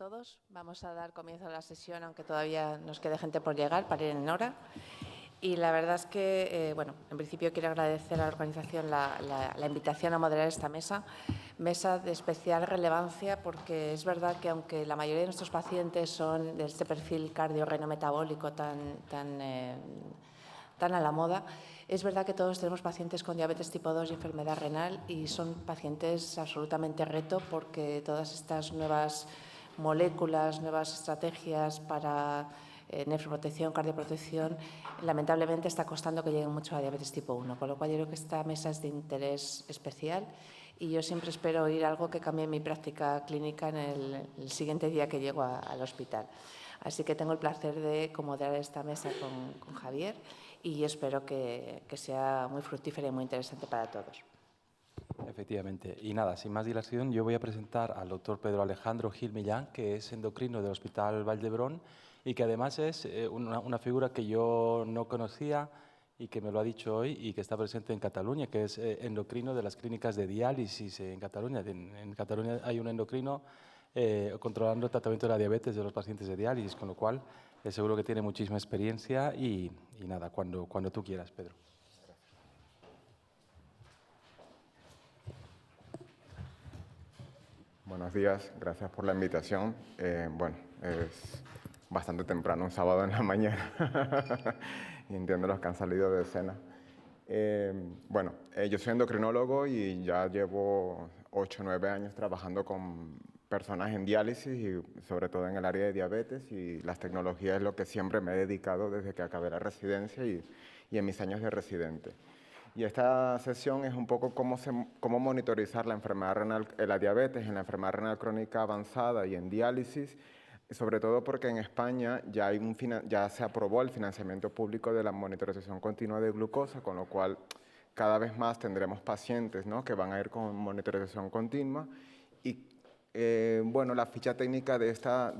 todos. Vamos a dar comienzo a la sesión, aunque todavía nos quede gente por llegar para ir en hora. Y la verdad es que, bueno, en principio quiero agradecer a la organización la invitación a moderar esta mesa de especial relevancia, porque es verdad que aunque la mayoría de nuestros pacientes son de este perfil cardiorrenometabólico tan a la moda, es verdad que todos tenemos pacientes con diabetes tipo 2 y enfermedad renal y son pacientes absolutamente reto, porque todas estas nuevas moléculas, nuevas estrategias para nefroprotección, cardioprotección, lamentablemente está costando que lleguen mucho a diabetes tipo 1, con lo cual yo creo que esta mesa es de interés especial y yo siempre espero oír algo que cambie mi práctica clínica en el siguiente día que llego al hospital. Así que tengo el placer de moderar esta mesa con Javier y espero que sea muy fructífera y muy interesante para todos. Efectivamente. Y nada, sin más dilación, yo voy a presentar al doctor Pedro Alejandro Gil Millán, que es endocrino del Hospital Vall d'Hebron y que además es una figura que yo no conocía y que me lo ha dicho hoy y que está presente en Cataluña, que es endocrino de las clínicas de diálisis en Cataluña. En Cataluña hay un endocrino controlando el tratamiento de la diabetes de los pacientes de diálisis, con lo cual seguro que tiene muchísima experiencia y nada, cuando tú quieras, Pedro. Buenos días, gracias por la invitación. Bueno, es bastante temprano, un sábado en la mañana, y entiendo los que han salido de cena. Bueno, yo soy endocrinólogo y ya llevo 8 o 9 años trabajando con personas en diálisis y sobre todo en el área de diabetes, y las tecnologías es lo que siempre me he dedicado desde que acabé la residencia y en mis años de residente. Y esta sesión es un poco cómo monitorizar la enfermedad renal, la diabetes en la enfermedad renal crónica avanzada y en diálisis, sobre todo porque en España ya se aprobó el financiamiento público de la monitorización continua de glucosa, con lo cual cada vez más tendremos pacientes, ¿no?, que van a ir con monitorización continua. Y bueno, la ficha técnica de estas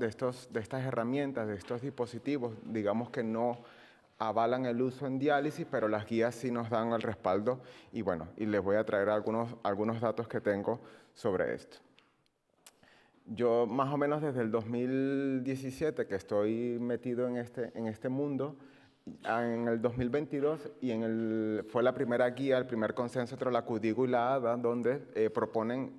herramientas, de estos dispositivos, digamos que no avalan el uso en diálisis, pero las guías sí nos dan el respaldo y bueno, y les voy a traer algunos datos que tengo sobre esto. Yo más o menos desde el 2017 que estoy metido en este mundo, en el 2022 fue la primera guía, el primer consenso entre la KDIGO y la ADA, donde proponen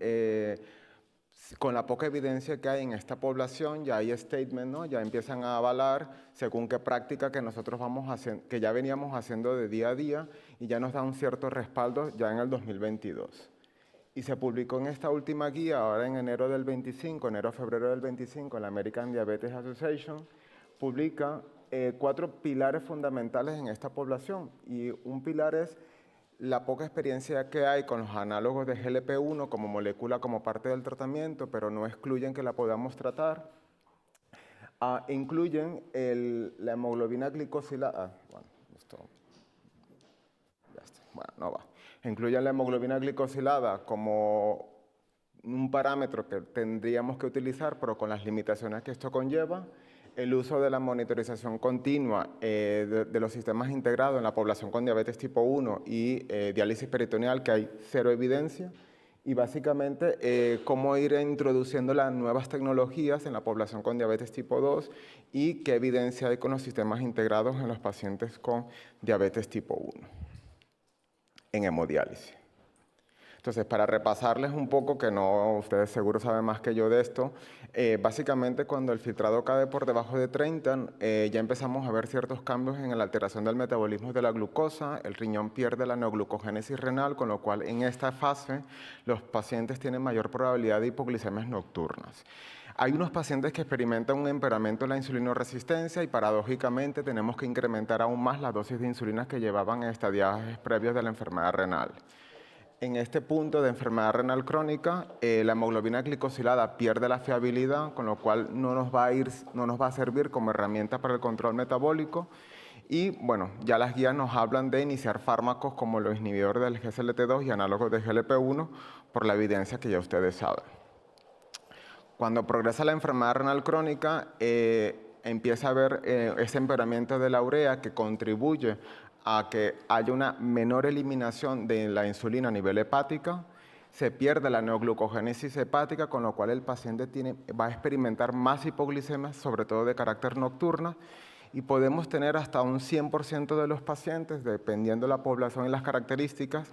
con la poca evidencia que hay en esta población, ya hay statement, ¿no? Ya empiezan a avalar según qué práctica que nosotros que ya veníamos haciendo de día a día, y ya nos da un cierto respaldo ya en el 2022. Y se publicó en esta última guía, ahora en enero febrero del 25, la American Diabetes Association publica 4 pilares fundamentales en esta población, y un pilar es la poca experiencia que hay con los análogos de GLP-1 como molécula, como parte del tratamiento, pero no excluyen que la podamos tratar. Incluyen la hemoglobina glicosilada. Bueno, esto ya está. Bueno, no va. Incluyen la hemoglobina glicosilada como un parámetro que tendríamos que utilizar, pero con las limitaciones que esto conlleva. El uso de la monitorización continua de los sistemas integrados en la población con diabetes tipo 1 y diálisis peritoneal, que hay cero evidencia, y básicamente cómo ir introduciendo las nuevas tecnologías en la población con diabetes tipo 2 y qué evidencia hay con los sistemas integrados en los pacientes con diabetes tipo 1 en hemodiálisis. Entonces, para repasarles un poco, que no, ustedes seguro saben más que yo de esto, básicamente cuando el filtrado cae por debajo de 30, ya empezamos a ver ciertos cambios en la alteración del metabolismo de la glucosa, el riñón pierde la neoglucogénesis renal, con lo cual en esta fase los pacientes tienen mayor probabilidad de hipoglicemias nocturnas. Hay unos pacientes que experimentan un empeoramiento de la insulinoresistencia y paradójicamente tenemos que incrementar aún más las dosis de insulina que llevaban en estadios previos de la enfermedad renal. En este punto de enfermedad renal crónica, la hemoglobina glicosilada pierde la fiabilidad, con lo cual no nos va a servir como herramienta para el control metabólico. Y bueno, ya las guías nos hablan de iniciar fármacos como los inhibidores del GSLT2 y análogos de GLP-1 por la evidencia que ya ustedes saben. Cuando progresa la enfermedad renal crónica, empieza a haber ese empeoramiento de la urea que contribuye a que haya una menor eliminación de la insulina a nivel hepática. se pierde la neoglucogénesis hepática, con lo cual el paciente va a experimentar más hipoglicemia, sobre todo de carácter nocturna, y podemos tener hasta un 100% de los pacientes, dependiendo de la población y las características,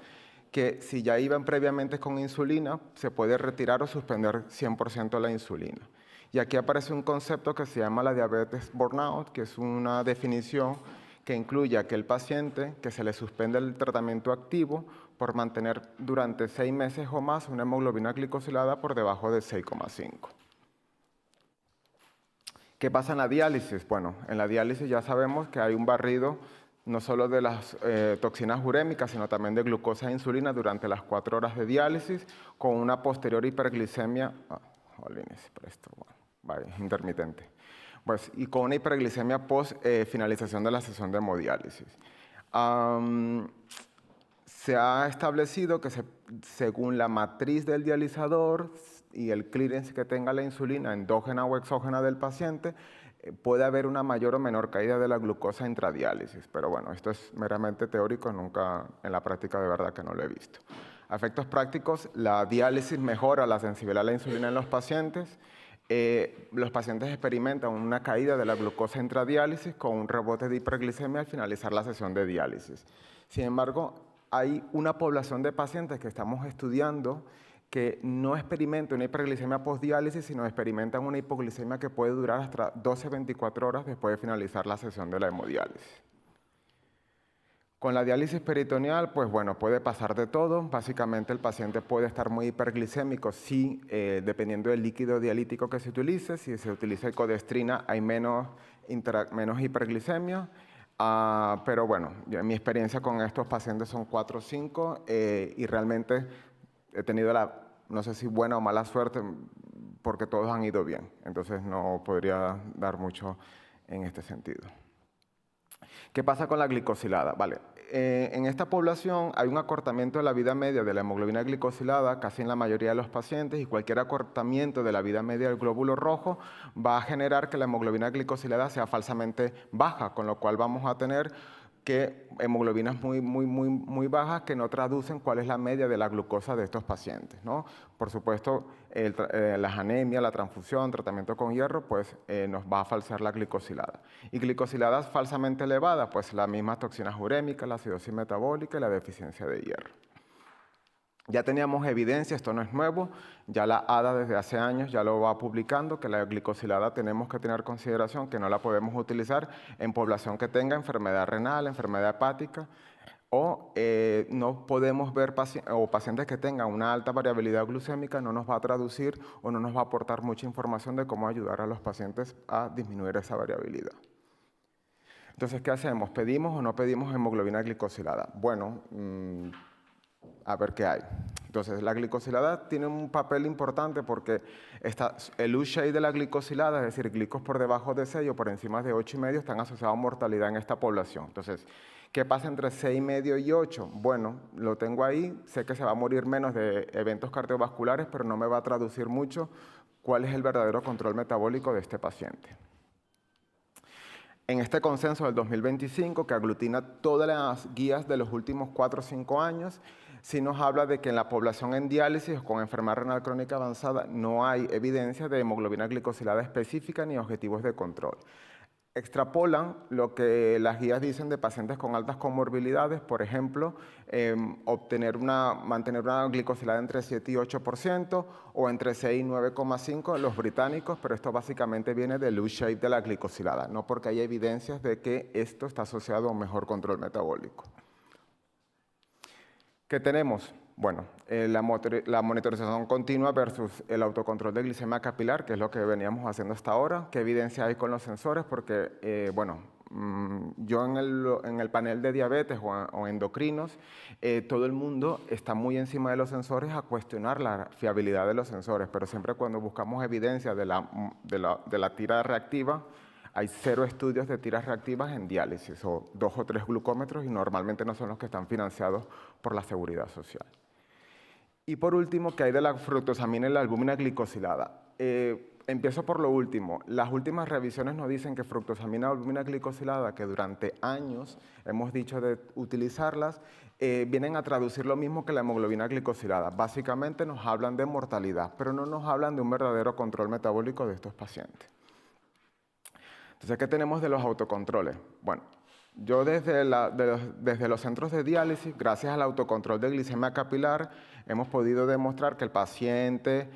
que si ya iban previamente con insulina, se puede retirar o suspender 100% la insulina. Y aquí aparece un concepto que se llama la diabetes burnout, que es una definición que incluye a aquel paciente que se le suspende el tratamiento activo por mantener durante 6 meses o más una hemoglobina glicosilada por debajo de 6,5. ¿Qué pasa en la diálisis? Bueno, en la diálisis ya sabemos que hay un barrido no solo de las toxinas urémicas, sino también de glucosa e insulina durante las 4 horas de diálisis, con una posterior hiperglicemia, intermitente. Pues, y con una hiperglicemia post finalización de la sesión de hemodiálisis. Se ha establecido que según la matriz del dializador y el clearance que tenga la insulina endógena o exógena del paciente, puede haber una mayor o menor caída de la glucosa intradiálisis. Pero bueno, esto es meramente teórico, nunca en la práctica de verdad que no lo he visto. A efectos prácticos, la diálisis mejora la sensibilidad a la insulina en los pacientes. Los pacientes experimentan una caída de la glucosa intradiálisis con un rebote de hiperglicemia al finalizar la sesión de diálisis. Sin embargo, hay una población de pacientes que estamos estudiando que no experimentan una hiperglicemia postdiálisis, sino experimentan una hipoglicemia que puede durar hasta 12-24 horas después de finalizar la sesión de la hemodiálisis. Con la diálisis peritoneal, pues bueno, puede pasar de todo. Básicamente el paciente puede estar muy hiperglicémico si, dependiendo del líquido dialítico que se utilice, si se utiliza codestrina hay menos hiperglicemia. Pero bueno, mi experiencia con estos pacientes son 4 o 5 y realmente he tenido no sé si buena o mala suerte, porque todos han ido bien. Entonces no podría dar mucho en este sentido. ¿Qué pasa con la glicosilada? Vale, en esta población hay un acortamiento de la vida media de la hemoglobina glicosilada casi en la mayoría de los pacientes, y cualquier acortamiento de la vida media del glóbulo rojo va a generar que la hemoglobina glicosilada sea falsamente baja, con lo cual vamos a tener que hemoglobinas muy bajas que no traducen cuál es la media de la glucosa de estos pacientes, ¿no? Por supuesto, las anemias, la transfusión, tratamiento con hierro, pues nos va a falsear la glicosilada. Y glicosiladas falsamente elevadas, pues las mismas toxinas urémicas, la acidosis metabólica y la deficiencia de hierro. Ya teníamos evidencia, esto no es nuevo, ya la ADA desde hace años ya lo va publicando, que la glicosilada tenemos que tener consideración que no la podemos utilizar en población que tenga enfermedad renal, enfermedad hepática, o no podemos ver pacientes que tengan una alta variabilidad glucémica, no nos va a traducir o no nos va a aportar mucha información de cómo ayudar a los pacientes a disminuir esa variabilidad. Entonces, ¿qué hacemos? ¿Pedimos o no pedimos hemoglobina glicosilada? Bueno, a ver qué hay. Entonces, la glicosilada tiene un papel importante porque el U-shape de la glicosilada, es decir, glicos por debajo de 6 o por encima de 8,5, están asociados a mortalidad en esta población. Entonces, ¿qué pasa entre 6,5 y 8? Bueno, lo tengo ahí, sé que se va a morir menos de eventos cardiovasculares, pero no me va a traducir mucho cuál es el verdadero control metabólico de este paciente. En este consenso del 2025, que aglutina todas las guías de los últimos 4 o 5 años, sí nos habla de que en la población en diálisis o con enfermedad renal crónica avanzada no hay evidencia de hemoglobina glicosilada específica ni objetivos de control. Extrapolan lo que las guías dicen de pacientes con altas comorbilidades, por ejemplo, mantener una glicosilada entre 7 y 8% o entre 6 y 9,5% en los británicos, pero esto básicamente viene del U-shape de la glicosilada, no porque hay evidencias de que esto está asociado a un mejor control metabólico. ¿Qué tenemos? Bueno, la monitorización continua versus el autocontrol de glicemia capilar, que es lo que veníamos haciendo hasta ahora. ¿Qué evidencia hay con los sensores? Porque, yo en el panel de diabetes o endocrinos, todo el mundo está muy encima de los sensores a cuestionar la fiabilidad de los sensores, pero siempre cuando buscamos evidencia de la tira reactiva, hay 0 estudios de tiras reactivas en diálisis, o 2 o 3 glucómetros, y normalmente no son los que están financiados por la Seguridad Social. Y por último, ¿qué hay de la fructosamina y la albúmina glicosilada? empiezo por lo último. Las últimas revisiones nos dicen que fructosamina albúmina glicosilada, que durante años hemos dicho de utilizarlas, vienen a traducir lo mismo que la hemoglobina glicosilada. Básicamente nos hablan de mortalidad, pero no nos hablan de un verdadero control metabólico de estos pacientes. Entonces, ¿qué tenemos de los autocontroles? Bueno, yo desde los centros de diálisis, gracias al autocontrol de glicemia capilar, hemos podido demostrar que el paciente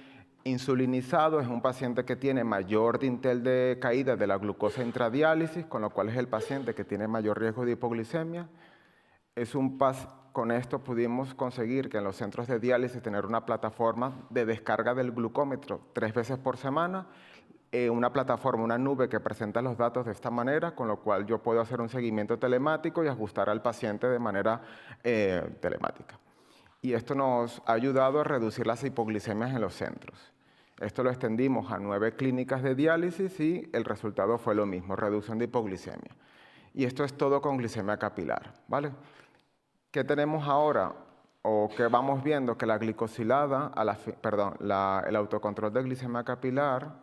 insulinizado es un paciente que tiene mayor dintel de caída de la glucosa intradiálisis, con lo cual es el paciente que tiene mayor riesgo de hipoglicemia. Con esto pudimos conseguir que en los centros de diálisis tener una plataforma de descarga del glucómetro 3 veces por semana, una plataforma, una nube que presenta los datos de esta manera, con lo cual yo puedo hacer un seguimiento telemático y ajustar al paciente de manera telemática. Y esto nos ha ayudado a reducir las hipoglicemias en los centros. Esto lo extendimos a 9 clínicas de diálisis y el resultado fue lo mismo, reducción de hipoglicemia. Y esto es todo con glicemia capilar, ¿vale? ¿Qué tenemos ahora? O que vamos viendo que la glicosilada, el autocontrol de glicemia capilar,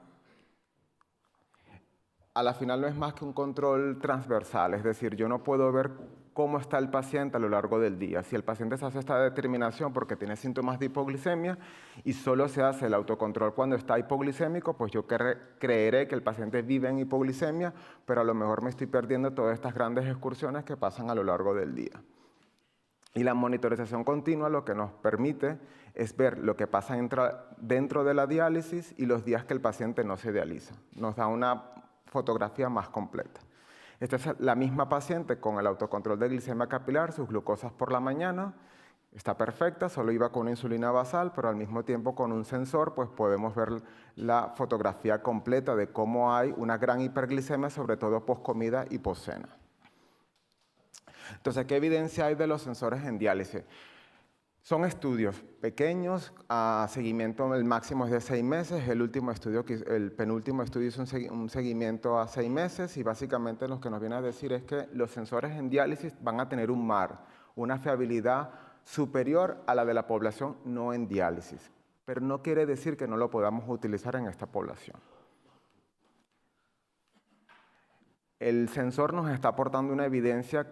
a la final no es más que un control transversal, es decir, yo no puedo ver cómo está el paciente a lo largo del día. Si el paciente se hace esta determinación porque tiene síntomas de hipoglicemia y solo se hace el autocontrol cuando está hipoglicémico, pues yo creeré que el paciente vive en hipoglicemia, pero a lo mejor me estoy perdiendo todas estas grandes excursiones que pasan a lo largo del día. Y la monitorización continua lo que nos permite es ver lo que pasa dentro de la diálisis y los días que el paciente no se dializa. Nos da una fotografía más completa. Esta es la misma paciente con el autocontrol de glicemia capilar, sus glucosas por la mañana, está perfecta, solo iba con una insulina basal, pero al mismo tiempo con un sensor pues podemos ver la fotografía completa de cómo hay una gran hiperglicemia, sobre todo post-comida y post-cena. Entonces, ¿qué evidencia hay de los sensores en diálisis? Son estudios pequeños, a seguimiento el máximo es de 6 meses, el penúltimo estudio hizo un seguimiento a 6 meses y básicamente lo que nos viene a decir es que los sensores en diálisis van a tener un MAR, una fiabilidad superior a la de la población no en diálisis, pero no quiere decir que no lo podamos utilizar en esta población. El sensor nos está aportando una evidencia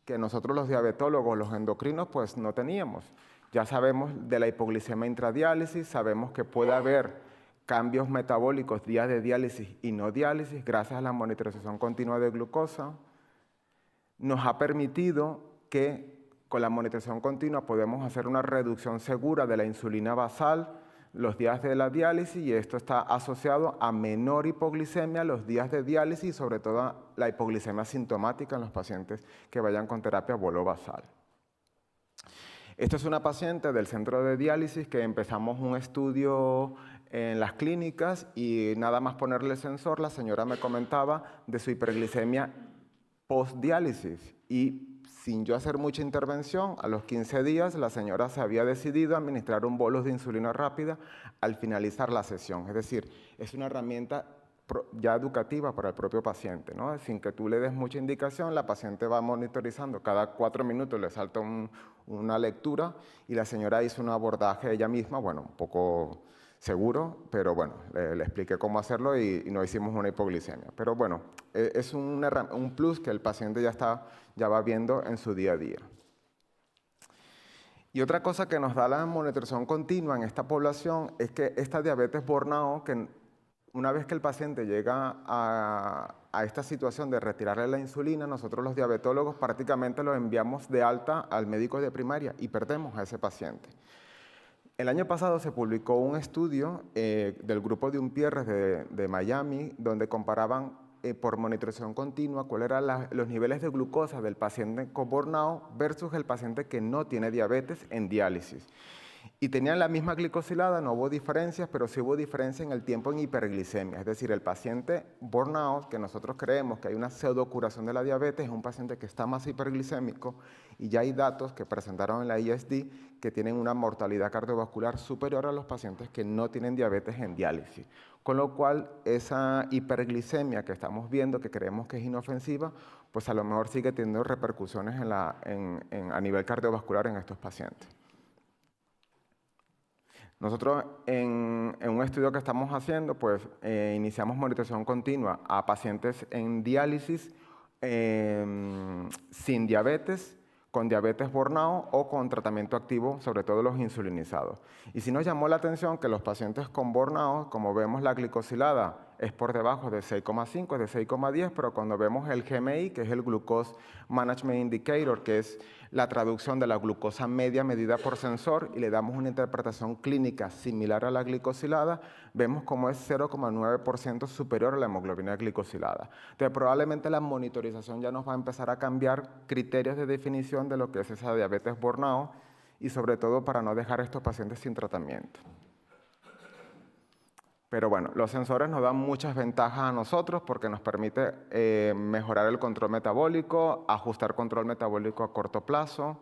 que nosotros los diabetólogos, los endocrinos, pues no teníamos. Ya sabemos de la hipoglicemia intradiálisis, sabemos que puede haber cambios metabólicos días de diálisis y no diálisis gracias a la monitorización continua de glucosa. Nos ha permitido que con la monitorización continua podemos hacer una reducción segura de la insulina basal los días de la diálisis y esto está asociado a menor hipoglicemia los días de diálisis y sobre todo la hipoglicemia sintomática en los pacientes que vayan con terapia bolo basal. Esta es una paciente del centro de diálisis que empezamos un estudio en las clínicas y nada más ponerle el sensor, la señora me comentaba de su hiperglicemia post-diálisis y sin yo hacer mucha intervención, a los 15 días la señora se había decidido a administrar un bolus de insulina rápida al finalizar la sesión. Es decir, es una herramienta ya educativa para el propio paciente, ¿no? Sin que tú le des mucha indicación, la paciente va monitorizando, cada 4 minutos le salta una lectura y la señora hizo un abordaje ella misma, bueno, un poco seguro, pero bueno, le expliqué cómo hacerlo y no hicimos una hipoglicemia. Pero bueno, es un plus que el paciente ya va viendo en su día a día. Y otra cosa que nos da la monitorización continua en esta población es que esta diabetes bornao, que una vez que el paciente llega a esta situación de retirarle la insulina, nosotros los diabetólogos prácticamente lo enviamos de alta al médico de primaria y perdemos a ese paciente. El año pasado se publicó un estudio del grupo de Umpierres de Miami, donde comparaban por monitorización continua cuáles eran los niveles de glucosa del paciente con bornao versus el paciente que no tiene diabetes en diálisis. Y tenían la misma glicosilada, no hubo diferencias, pero sí hubo diferencia en el tiempo en hiperglicemia. Es decir, el paciente burnout, que nosotros creemos que hay una pseudocuración de la diabetes, es un paciente que está más hiperglicémico y ya hay datos que presentaron en la ISD que tienen una mortalidad cardiovascular superior a los pacientes que no tienen diabetes en diálisis. Con lo cual, esa hiperglicemia que estamos viendo, que creemos que es inofensiva, pues a lo mejor sigue teniendo repercusiones a nivel cardiovascular en estos pacientes. Nosotros en un estudio que estamos haciendo, pues iniciamos monitorización continua a pacientes en diálisis sin diabetes, con diabetes bornado o con tratamiento activo, sobre todo los insulinizados. Y sí nos llamó la atención que los pacientes con bornado, como vemos la glicosilada es por debajo de 6,5, es de 6,10, pero cuando vemos el GMI, que es el Glucose Management Indicator, que es la traducción de la glucosa media medida por sensor, y le damos una interpretación clínica similar a la glicosilada, vemos como es 0,9% superior a la hemoglobina glicosilada. Entonces, probablemente la monitorización ya nos va a empezar a cambiar criterios de definición de lo que es esa diabetes bornado, y sobre todo para no dejar a estos pacientes sin tratamiento. Pero bueno, los sensores nos dan muchas ventajas a nosotros porque nos permite mejorar el control metabólico, ajustar control metabólico a corto plazo.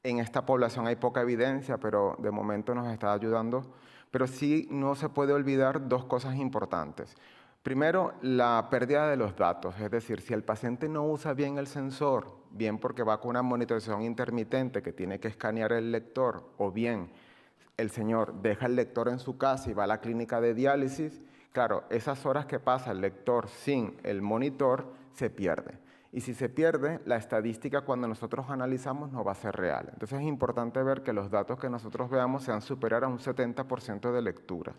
En esta población hay poca evidencia, pero de momento nos está ayudando. Pero sí no se puede olvidar dos cosas importantes. Primero, la pérdida de los datos, es decir, si el paciente no usa bien el sensor, bien porque va con una monitorización intermitente que tiene que escanear el lector, o bien el señor deja el lector en su casa y va a la clínica de diálisis, claro, esas horas que pasa el lector sin el monitor se pierde. Y si se pierde, la estadística cuando nosotros analizamos no va a ser real. Entonces es importante ver que los datos que nosotros veamos sean superior a un 70% de lecturas.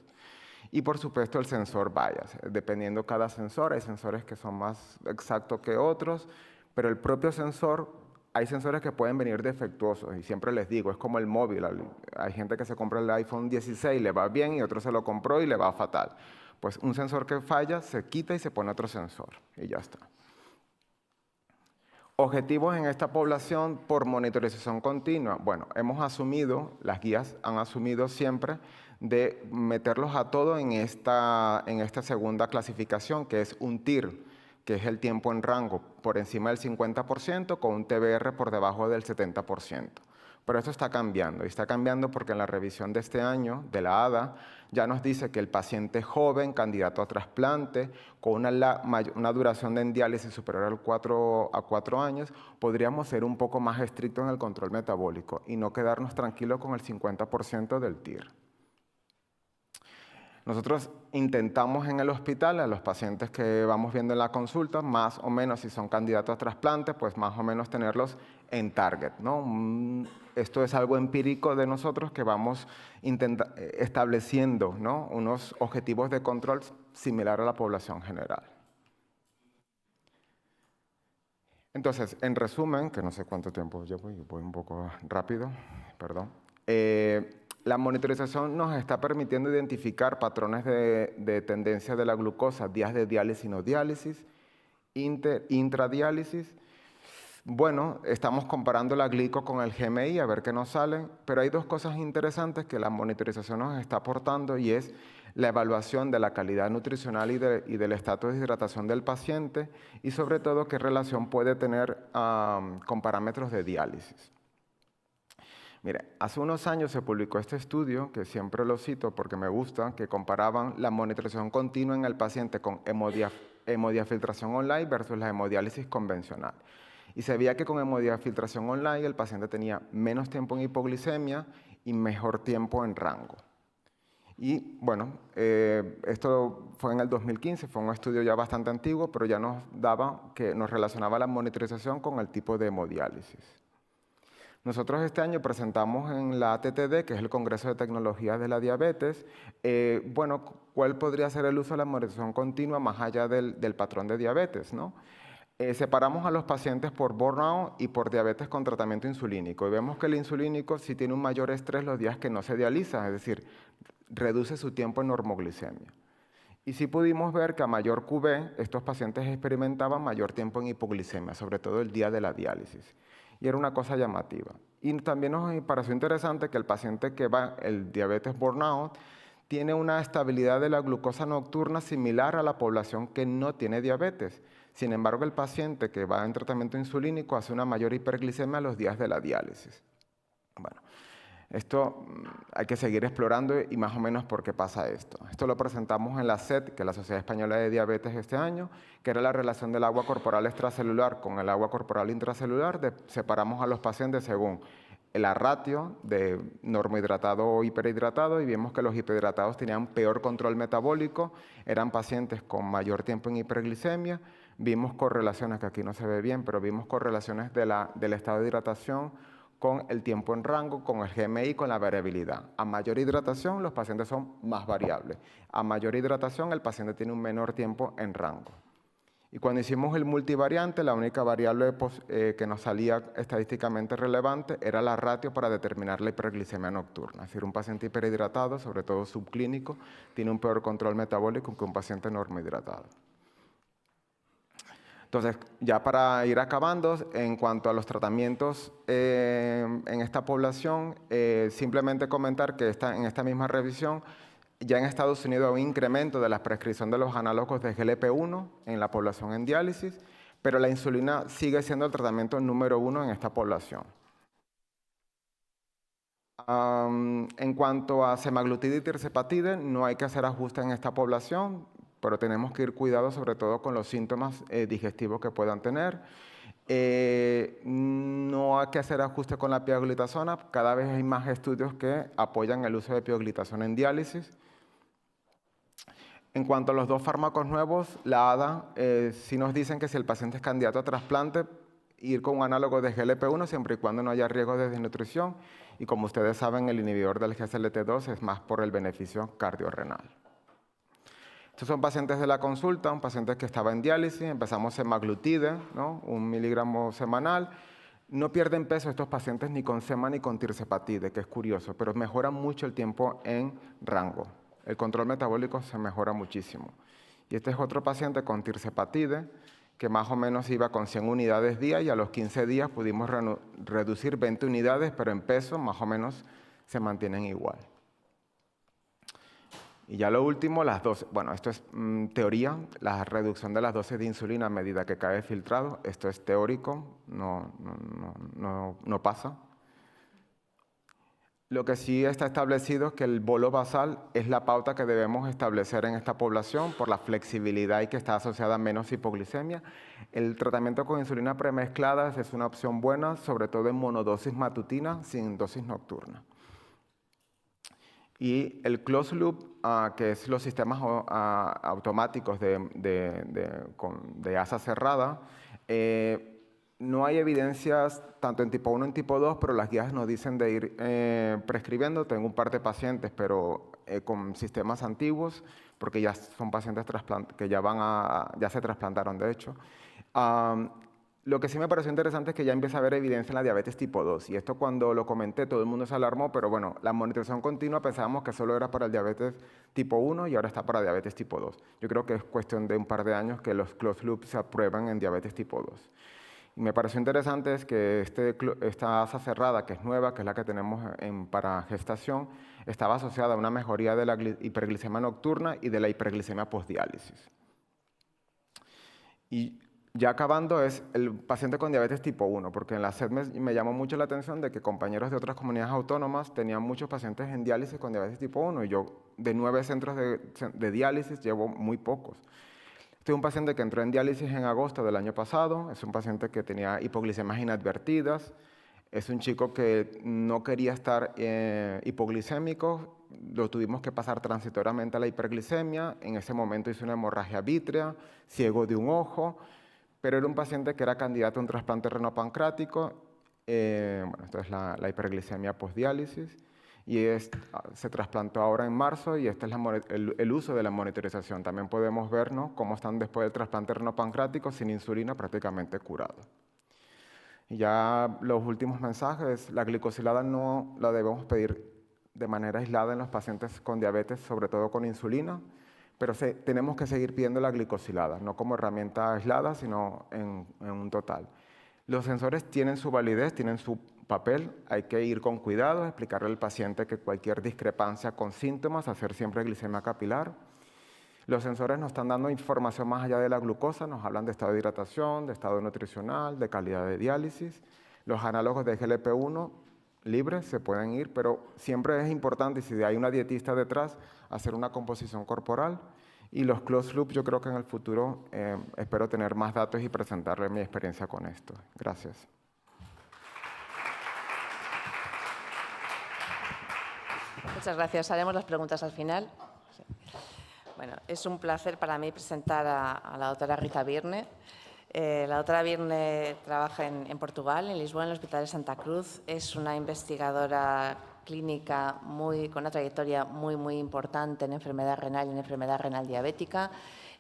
Y por supuesto el sensor bias, dependiendo cada sensor, hay sensores que son más exactos que otros, pero el propio sensor, hay sensores que pueden venir defectuosos, y siempre les digo, es como el móvil. Hay gente que se compra el iPhone 16, le va bien, y otro se lo compró y le va fatal. Pues un sensor que falla, se quita y se pone otro sensor, y ya está. Objetivos en esta población por monitorización continua. Bueno, hemos asumido, las guías han asumido siempre, de meterlos a todos en esta segunda clasificación, que es un TIR, que es el tiempo en rango por encima del 50% con un TBR por debajo del 70%. Pero esto está cambiando, y está cambiando porque en la revisión de este año, de la ADA, ya nos dice que el paciente joven, candidato a trasplante, con una duración de diálisis superior a 4 años, podríamos ser un poco más estrictos en el control metabólico y no quedarnos tranquilos con el 50% del TIR. Nosotros intentamos en el hospital, a los pacientes que vamos viendo en la consulta, más o menos si son candidatos a trasplante, pues más o menos tenerlos en target, ¿no? Esto es algo empírico de nosotros que vamos estableciendo, ¿no?, unos objetivos de control similar a la población general. Entonces, en resumen, que no sé cuánto tiempo llevo y voy un poco rápido, perdón. La monitorización nos está permitiendo identificar patrones de tendencia de la glucosa, días de diálisis y no diálisis, intradiálisis. Bueno, estamos comparando la glico con el GMI a ver qué nos sale, pero hay dos cosas interesantes que la monitorización nos está aportando, y es la evaluación de la calidad nutricional y del estatus de hidratación del paciente, y sobre todo qué relación puede tener con parámetros de diálisis. Mire, hace unos años se publicó este estudio, que siempre lo cito porque me gusta, que comparaban la monitorización continua en el paciente con hemodiafiltración online versus la hemodiálisis convencional. Y se veía que con hemodiafiltración online el paciente tenía menos tiempo en hipoglicemia y mejor tiempo en rango. Y bueno, esto fue en el 2015, fue un estudio ya bastante antiguo, pero ya nos relacionaba la monitorización con el tipo de hemodiálisis. Nosotros este año presentamos en la ATTD, que es el Congreso de Tecnologías de la Diabetes, bueno, cuál podría ser el uso de la monitorización continua más allá del patrón de diabetes, ¿no? Separamos a los pacientes por burnout y por diabetes con tratamiento insulínico, y vemos que el insulínico sí tiene un mayor estrés los días que no se dializa, es decir, reduce su tiempo en normoglicemia. Y sí pudimos ver que a mayor QB, estos pacientes experimentaban mayor tiempo en hipoglicemia, sobre todo el día de la diálisis. Y era una cosa llamativa. Y también nos pareció interesante que el paciente que va, el diabetes burnout, tiene una estabilidad de la glucosa nocturna similar a la población que no tiene diabetes. Sin embargo, el paciente que va en tratamiento insulínico hace una mayor hiperglicemia a los días de la diálisis. Bueno, esto hay que seguir explorando y más o menos por qué pasa esto. Esto lo presentamos en la SED, que es la Sociedad Española de Diabetes, este año, que era la relación del agua corporal extracelular con el agua corporal intracelular. Separamos a los pacientes según la ratio de normohidratado o hiperhidratado y vimos que los hiperhidratados tenían peor control metabólico, eran pacientes con mayor tiempo en hiperglicemia. Vimos correlaciones, que aquí no se ve bien, pero vimos correlaciones del estado de hidratación con el tiempo en rango, con el GMI, con la variabilidad. A mayor hidratación, los pacientes son más variables. A mayor hidratación, el paciente tiene un menor tiempo en rango. Y cuando hicimos el multivariante, la única variable que nos salía estadísticamente relevante era la ratio para determinar la hiperglicemia nocturna. Es decir, un paciente hiperhidratado, sobre todo subclínico, tiene un peor control metabólico que un paciente normohidratado. Entonces, ya para ir acabando, en cuanto a los tratamientos en esta población, simplemente comentar que en esta misma revisión, ya en Estados Unidos hay un incremento de la prescripción de los análogos de GLP-1 en la población en diálisis, pero la insulina sigue siendo el tratamiento número 1 en esta población. En cuanto a semaglutida y tirzepatide, no hay que hacer ajustes en esta población, pero tenemos que ir cuidados sobre todo con los síntomas digestivos que puedan tener. No hay que hacer ajustes con la pioglitazona, cada vez hay más estudios que apoyan el uso de pioglitazona en diálisis. En cuanto a los dos fármacos nuevos, la ADA sí nos dicen que si el paciente es candidato a trasplante, ir con un análogo de GLP-1 siempre y cuando no haya riesgo de desnutrición. Y como ustedes saben, el inhibidor del GSLT2 es más por el beneficio cardiorrenal. Estos son pacientes de la consulta, un paciente que estaba en diálisis, empezamos semaglutide, ¿no? 1 miligramo semanal. No pierden peso estos pacientes ni con sema ni con tirzepatide, que es curioso, pero mejoran mucho el tiempo en rango. El control metabólico se mejora muchísimo. Y este es otro paciente con tirzepatide, que más o menos iba con 100 unidades día y a los 15 días pudimos reducir 20 unidades, pero en peso más o menos se mantienen igual. Y ya lo último, las dosis. Bueno, esto es teoría, la reducción de las dosis de insulina a medida que cae filtrado. Esto es teórico, no pasa. Lo que sí está establecido es que el bolo basal es la pauta que debemos establecer en esta población por la flexibilidad y que está asociada a menos hipoglicemia. El tratamiento con insulina premezclada es una opción buena, sobre todo en monodosis matutina sin dosis nocturna. Y el closed loop, que es los sistemas automáticos de asa cerrada, no hay evidencias tanto en tipo 1 como en tipo 2, pero las guías nos dicen de ir prescribiendo. Tengo un par de pacientes, pero con sistemas antiguos, porque ya son pacientes que ya se trasplantaron, de hecho. Lo que sí me pareció interesante es que ya empieza a haber evidencia en la diabetes tipo 2. Y esto cuando lo comenté, todo el mundo se alarmó, pero bueno, la monitorización continua pensábamos que solo era para el diabetes tipo 1 y ahora está para diabetes tipo 2. Yo creo que es cuestión de un par de años que los closed loops se aprueban en diabetes tipo 2. Y me pareció interesante es que esta asa cerrada, que es nueva, que es la que tenemos para gestación, estaba asociada a una mejoría de la hiperglicemia nocturna y de la hiperglicemia postdiálisis. Y ya acabando es el paciente con diabetes tipo 1, porque en la SED me llamó mucho la atención de que compañeros de otras comunidades autónomas tenían muchos pacientes en diálisis con diabetes tipo 1 y yo de 9 centros de diálisis llevo muy pocos. Este es un paciente que entró en diálisis en agosto del año pasado, es un paciente que tenía hipoglicemias inadvertidas, es un chico que no quería estar hipoglicémico, lo tuvimos que pasar transitoriamente a la hiperglicemia, en ese momento hizo una hemorragia vítrea, ciego de un ojo, pero era un paciente que era candidato a un trasplante renopancreático. Bueno, esto es la hiperglicemia postdiálisis. Y se trasplantó ahora en marzo y este es el uso de la monitorización. También podemos ver, ¿no?, cómo están después del trasplante renopancreático sin insulina prácticamente curados. Y ya los últimos mensajes, la glicosilada no la debemos pedir de manera aislada en los pacientes con diabetes, sobre todo con insulina, pero tenemos que seguir pidiendo la glicosilada, no como herramienta aislada, sino en un total. Los sensores tienen su validez, tienen su papel, hay que ir con cuidado, explicarle al paciente que cualquier discrepancia con síntomas, hacer siempre glicemia capilar. Los sensores nos están dando información más allá de la glucosa, nos hablan de estado de hidratación, de estado nutricional, de calidad de diálisis. Los análogos de GLP-1 libres se pueden ir, pero siempre es importante, y si hay una dietista detrás, hacer una composición corporal. Y los closed loop, yo creo que en el futuro espero tener más datos y presentarle mi experiencia con esto. Gracias. Muchas gracias. Haremos las preguntas al final. Sí. Bueno, es un placer para mí presentar a la doctora Rita Virne. La doctora Virne trabaja en Portugal, en Lisboa, en el Hospital de Santa Cruz. Es una investigadora clínica con una trayectoria muy importante en enfermedad renal y en enfermedad renal diabética.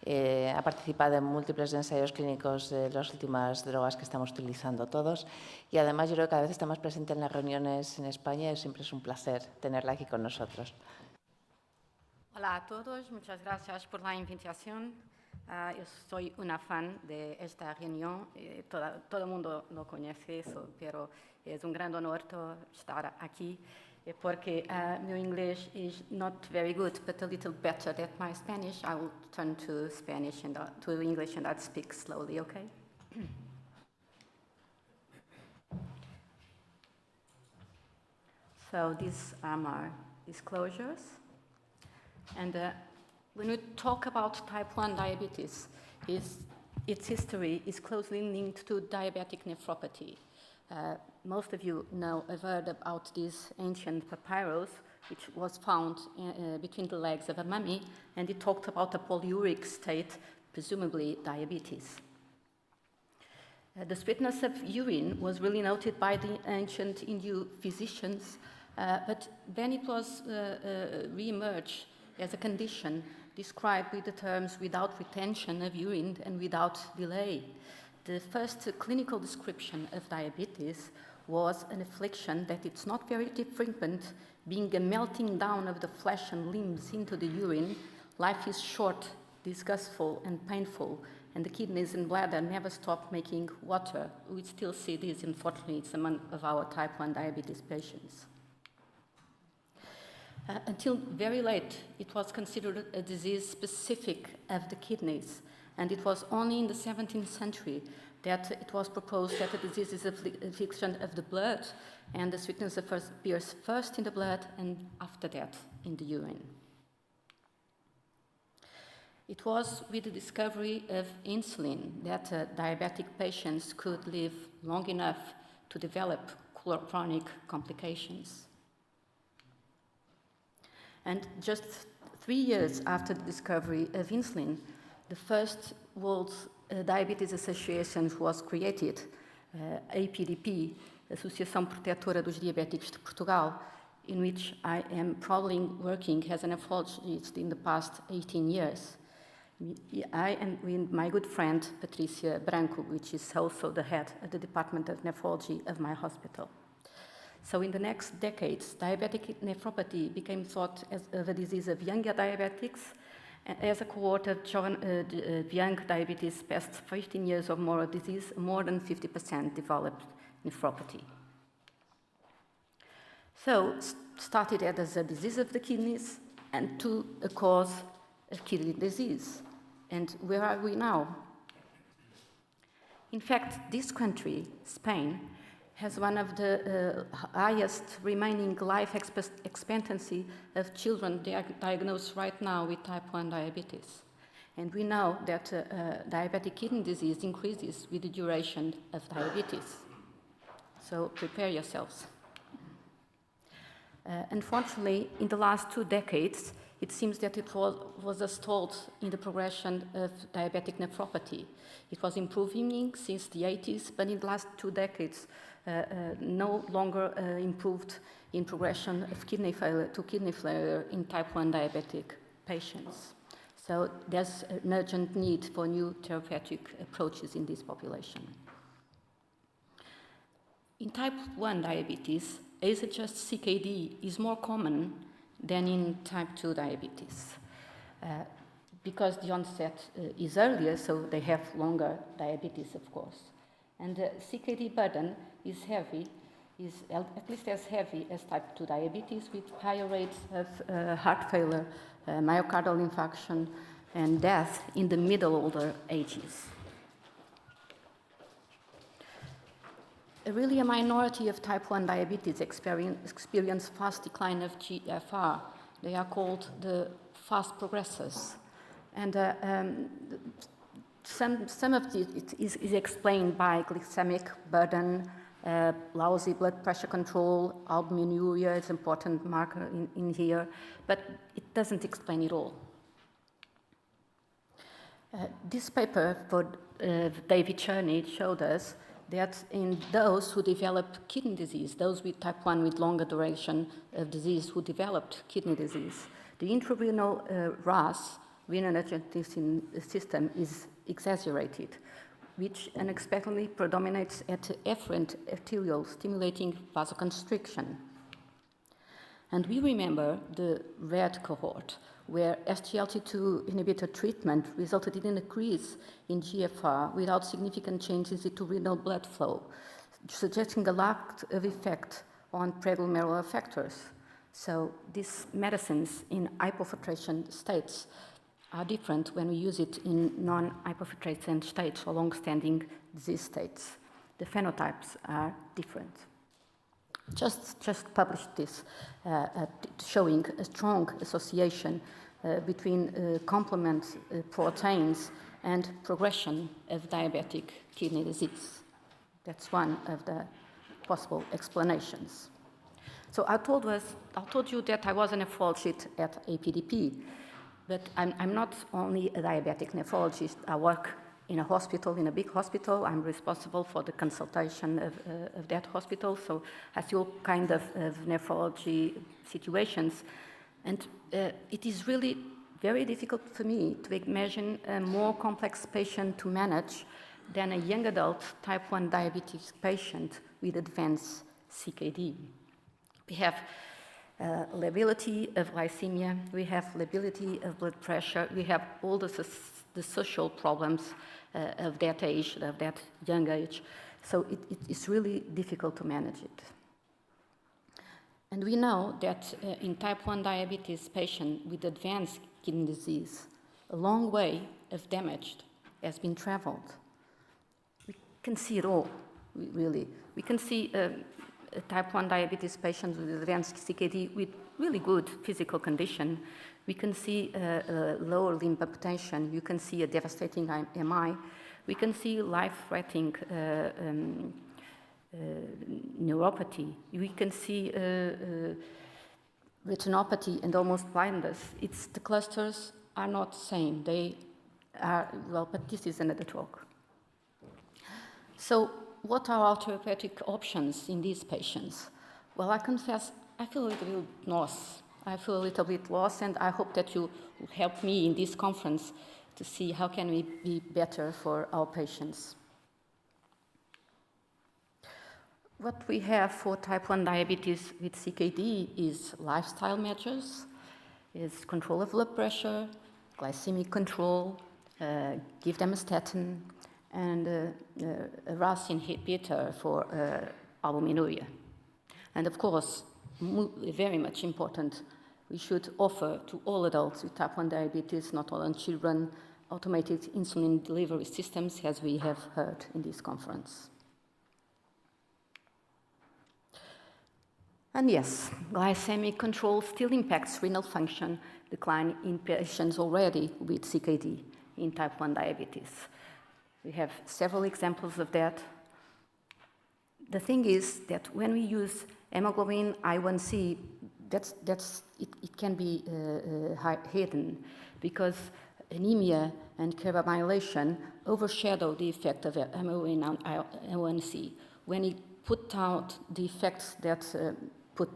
Ha participado en múltiples ensayos clínicos de las últimas drogas que estamos utilizando todos y además yo creo que cada vez está más presente en las reuniones en España y siempre es un placer tenerla aquí con nosotros. Hola a todos, muchas gracias por la invitación. Yo soy una fan de esta reunión, todo el mundo lo conoce eso, pero es un gran honor estar aquí porque my English is not very good, but a little better than my Spanish. I will turn to Spanish and to English and I'll speak slowly, okay? So these are my disclosures. And when we talk about type 1 diabetes, its history is closely linked to diabetic nephropathy. Most of you have heard about this ancient papyrus, which was found between the legs of a mummy, and it talked about a polyuric state, presumably diabetes. The sweetness of urine was really noted by the ancient Hindu physicians, but then it was re-emerged as a condition described with the terms without retention of urine and without delay. The first clinical description of diabetes was an affliction that it's not very frequent, being a melting down of the flesh and limbs into the urine. Life is short, disgustful, and painful, and the kidneys and bladder never stop making water. We still see this, unfortunately, it's among of our type 1 diabetes patients. Until very late, it was considered a disease specific of the kidneys, and it was only in the 17th century that it was proposed that the disease is an affliction of the blood, and the sweetness appears first in the blood and after that in the urine. It was with the discovery of insulin that diabetic patients could live long enough to develop chronic complications. And just 3 years after the discovery of insulin, the first World Diabetes Association was created, APDP, Associação Protetora dos Diabéticos de Portugal, in which I am probably working as a nephrologist in the past 18 years. I and with my good friend Patricia Branco, which is also the head of the Department of Nephrology of my hospital. So in the next decades, diabetic nephropathy became thought as a disease of younger diabetics. As a cohort of young diabetes past 15 years or more of disease, more than 50% developed nephropathy. So started as a disease of the kidneys and to a cause of kidney disease. And where are we now? In fact, this country, Spain, has one of the highest remaining life expectancy of children diagnosed right now with type 1 diabetes. And we know that diabetic kidney disease increases with the duration of diabetes. So prepare yourselves. Unfortunately, in the last 2 decades, it seems that it was stalled in the progression of diabetic nephropathy. It was improving since the 80s, but in the last 2 decades, no longer improved in progression of kidney failure in type 1 diabetic patients. So there's an urgent need for new therapeutic approaches in this population. In type 1 diabetes, age-adjusted CKD is more common than in type 2 diabetes because the onset is earlier, so they have longer diabetes, of course. And the CKD burden is at least as heavy as type 2 diabetes, with higher rates of heart failure, myocardial infarction, and death in the middle older ages. Really, a minority of type 1 diabetes experience fast decline of GFR. They are called the fast progressors. And some of it is explained by glycemic burden, lousy blood pressure control, albuminuria is an important marker in here, but it doesn't explain it all. This paper for David Cherney showed us that in those who develop kidney disease, those with type 1 with longer duration of disease who developed kidney disease, the intrarenal RAS, renal angiotensin system, is exaggerated, which unexpectedly predominates at efferent arteriole, stimulating vasoconstriction. And we remember the red cohort, where SGLT2 inhibitor treatment resulted in an increase in GFR without significant changes into renal blood flow, suggesting a lack of effect on preglomerular factors. So these medicines in hypofiltration states are different when we use it in non-hypofiltration states or long-standing disease states. The phenotypes are different. Just published this, showing a strong association between complement proteins and progression of diabetic kidney disease. That's one of the possible explanations. So I told you that I was a nephrologist at APDP, but I'm not only a diabetic nephrologist. I work in a hospital, in a big hospital. I'm responsible for the consultation of that hospital, so I see all kind of nephrology situations. And it is really very difficult for me to imagine a more complex patient to manage than a young adult type 1 diabetes patient with advanced CKD. We have lability of glycemia, we have lability of blood pressure, we have all the social problems of that age, of that young age. So it's really difficult to manage it. And we know that in type 1 diabetes patients with advanced kidney disease, a long way of damage has been traveled. We can see it all, really. We can see a type 1 diabetes patient with advanced CKD with really good physical condition. We can see lower limb amputation. You can see a devastating MI. We can see life-threatening neuropathy. We can see retinopathy and almost blindness. The clusters are not the same. They are, well, but this is another talk. So what are our therapeutic options in these patients? Well, I confess, I feel a little bit lost. And I hope that you will help me in this conference to see how can we be better for our patients. What we have for type 1 diabetes with CKD is lifestyle measures, is control of blood pressure, glycemic control, give them a statin, and a RAS inhibitor for albuminuria. And of course, very much important, we should offer to all adults with type 1 diabetes, not only children, automated insulin delivery systems, as we have heard in this conference. And yes, glycemic control still impacts renal function decline in patients already with CKD in type 1 diabetes. We have several examples of that. The thing is that when we use hemoglobin A1c, it can be hidden because anemia and carbamylation overshadow the effect of hemoglobin A1c. When you put out the effects that put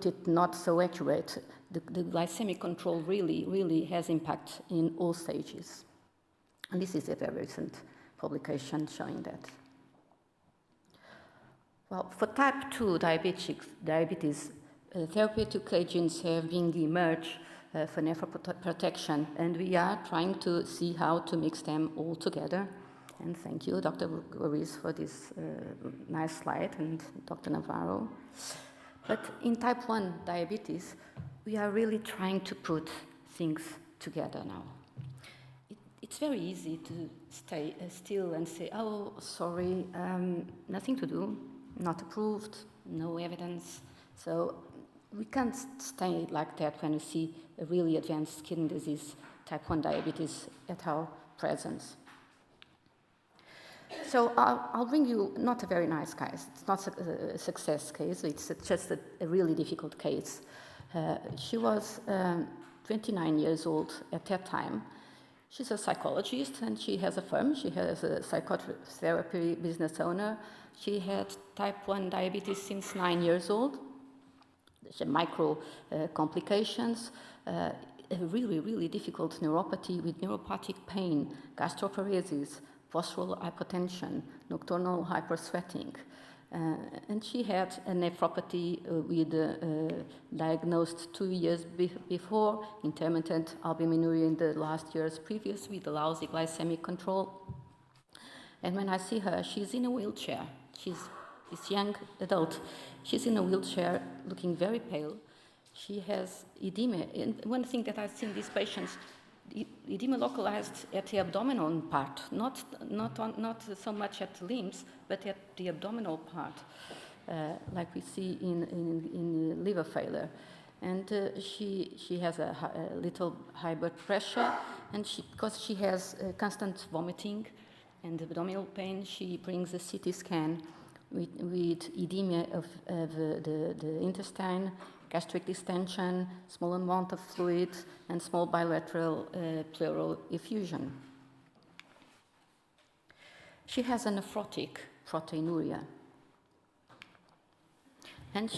it not so accurate, the glycemic control really has impact in all stages. And this is a very recent publication showing that. Well, for type 2 diabetes, therapeutic agents have been emerged for nephroprotection, and we are trying to see how to mix them all together. And thank you, Dr. Ruiz, for this nice slide, and Dr. Navarro. But in type 1 diabetes, we are really trying to put things together now. It's very easy to stay still and say, oh, sorry, nothing to do, not approved, no evidence. So we can't stay like that when we see a really advanced kidney disease, type 1 diabetes at our presence. So I'll bring you not a very nice case. It's not a success case. It's just a really difficult case. She was 29 years old at that time. She's a psychologist and she has a firm. She has a psychotherapy business owner. She had type 1 diabetes since 9 years old. She had micro complications, a really, really difficult neuropathy with neuropathic pain, gastroparesis, postural hypotension, nocturnal hypersweating. And she had a nephropathy diagnosed 2 years before, intermittent albuminuria in the last years previous with lousy glycemic control. And when I see her, she's in a wheelchair. She's this young adult. She's in a wheelchair, looking very pale. She has edema. And one thing that I've seen these patients, edema localized at the abdominal part, not so much at the limbs, but at the abdominal part, like we see in liver failure. And she has a little high blood pressure, and because she has constant vomiting and abdominal pain, she brings a CT scan with edema of the intestine, gastric distension, small amount of fluid, and small bilateral pleural effusion. She has a nephrotic proteinuria. And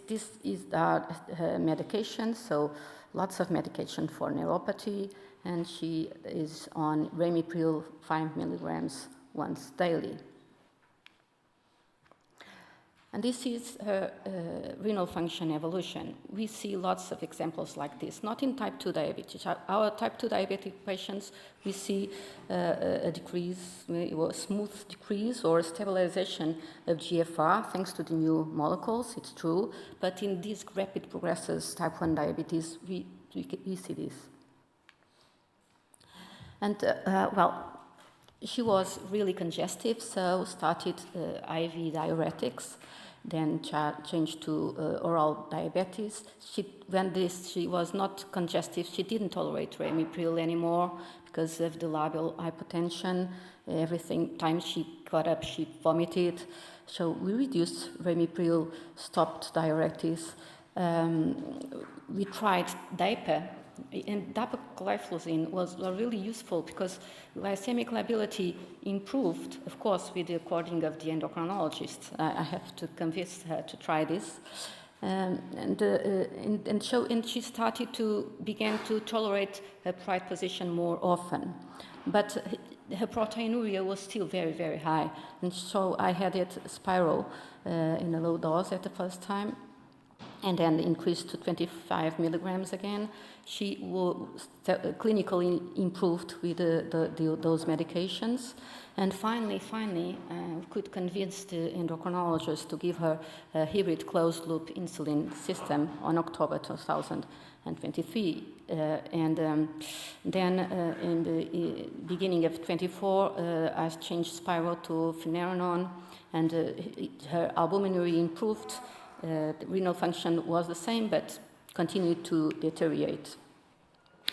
this is her medication, so lots of medication for neuropathy, and she is on Ramipril 5 milligrams once daily. And this is her renal function evolution. We see lots of examples like this, not in type 2 diabetes. Our type 2 diabetic patients, we see a decrease, a smooth decrease or stabilization of GFR thanks to the new molecules, it's true. But in these rapid progressors, type 1 diabetes, we see this. And, well, she was really congestive, so started IV diuretics, then changed to oral diabetes. When she was not congestive, she didn't tolerate Ramipril anymore because of the labial hypotension. Time she got up, she vomited. So we reduced Ramipril, stopped diuretics. We tried DAPA. And dapagliflozin was really useful because glycemic liability improved, of course, with the according of the endocrinologist. I have to convince her to try this. And she began to tolerate her upright position more often. But her proteinuria was still very, very high. And so I had it spiral in a low dose at the first time, and then increased to 25 milligrams again. She clinically improved with those medications. And finally, we could convince the endocrinologist to give her a hybrid closed-loop insulin system on October 2023. Then in the beginning of 24, I changed Spiro to finerenone, and her albuminuria improved. The renal function was the same, but continued to deteriorate.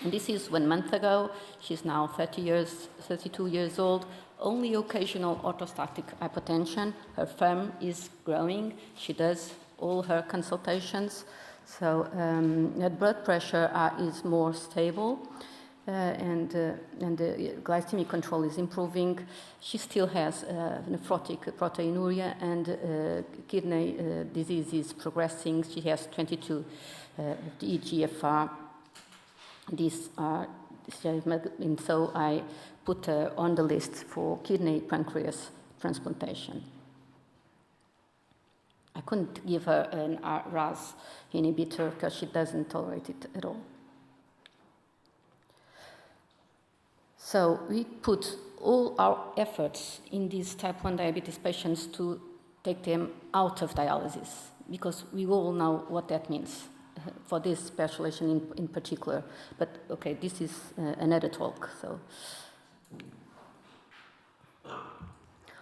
And this is 1 month ago. She's now 32 years old. Only occasional orthostatic hypotension. Her firm is growing. She does all her consultations. So her blood pressure is more stable. And the glycemic control is improving. She still has nephrotic proteinuria, and kidney disease is progressing. She has 22 eGFR. And so I put her on the list for kidney pancreas transplantation. I couldn't give her an RAS inhibitor because she doesn't tolerate it at all. So we put all our efforts in these type 1 diabetes patients to take them out of dialysis, because we all know what that means for this population in particular. But okay, this is another talk. So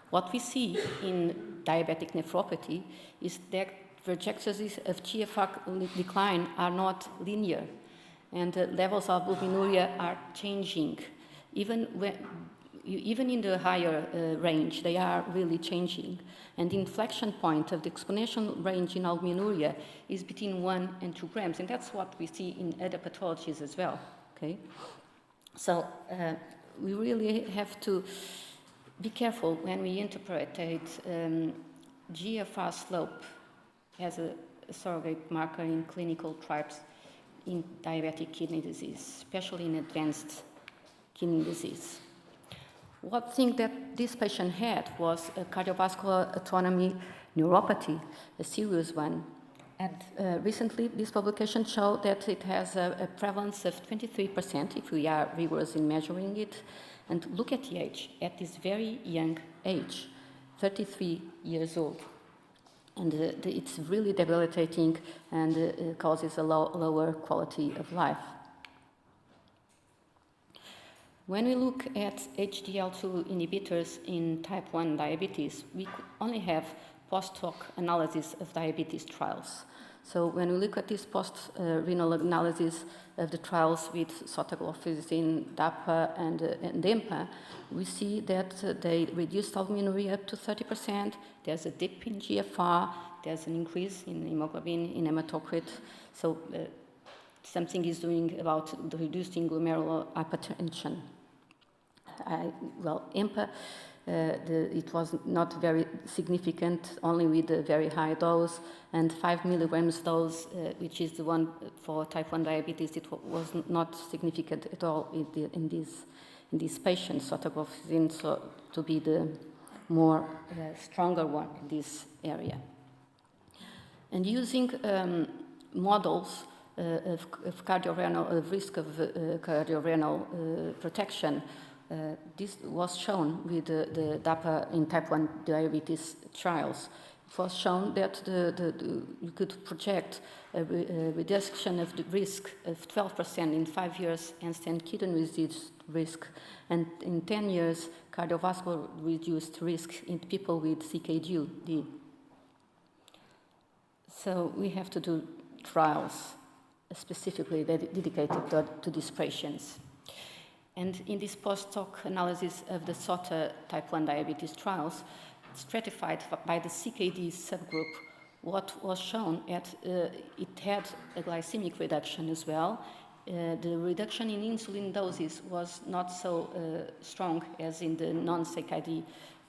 what we see in diabetic nephropathy is that trajectories of GFR decline are not linear, and the levels of albuminuria are changing. Even even in the higher range, they are really changing. And the inflection point of the exponential range in albuminuria is between 1 and 2 grams, and that's what we see in other pathologies as well, okay? So we really have to be careful when we interpret GFR slope as a surrogate marker in clinical trials in diabetic kidney disease, especially in advanced kidney disease. One thing that this patient had was a cardiovascular autonomy neuropathy, a serious one. And recently, this publication showed that it has a prevalence of 23% if we are rigorous in measuring it. And look at the age, at this very young age, 33 years old. And it's really debilitating and causes a lower quality of life. When we look at HDL2 inhibitors in type 1 diabetes, we only have post-hoc analysis of diabetes trials. So when we look at this post-renal analysis of the trials with sotagliflozin, DAPA, and EMPA, we see that they reduced albuminuria up to 30%. There's a dip in GFR. There's an increase in hemoglobin in hematocrit. So something is doing about the reducing glomerular hypertension. EMPA, it was not very significant, only with a very high dose, and 5 milligrams dose, which is the one for type 1 diabetes, it was not significant at all in these patients, sotagliflozin, so to be the more stronger one in this area. And using models of risk of cardiorenal protection, this was shown with the DAPA in type 1 diabetes trials. It was shown that you could project a reduction of the risk of 12% in 5 years, end-stage kidney disease risk, and in 10 years, cardiovascular reduced risk in people with CKD. So we have to do trials specifically dedicated to these patients. And in this post-hoc analysis of the SOTA type 1 diabetes trials, stratified by the CKD subgroup, what was shown it had a glycemic reduction as well. The reduction in insulin doses was not so strong as in the non-CKD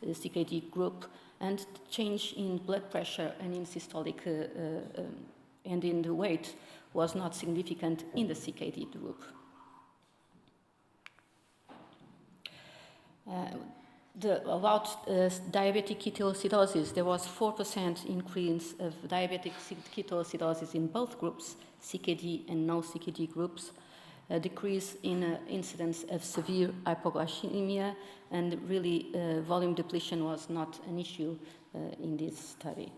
CKD group, and change in blood pressure and in systolic and in the weight was not significant in the CKD group. About diabetic ketoacidosis, there was 4% increase of diabetic ketoacidosis in both groups, CKD and no-CKD groups, a decrease in incidence of severe hypoglycemia, and really volume depletion was not an issue in this study.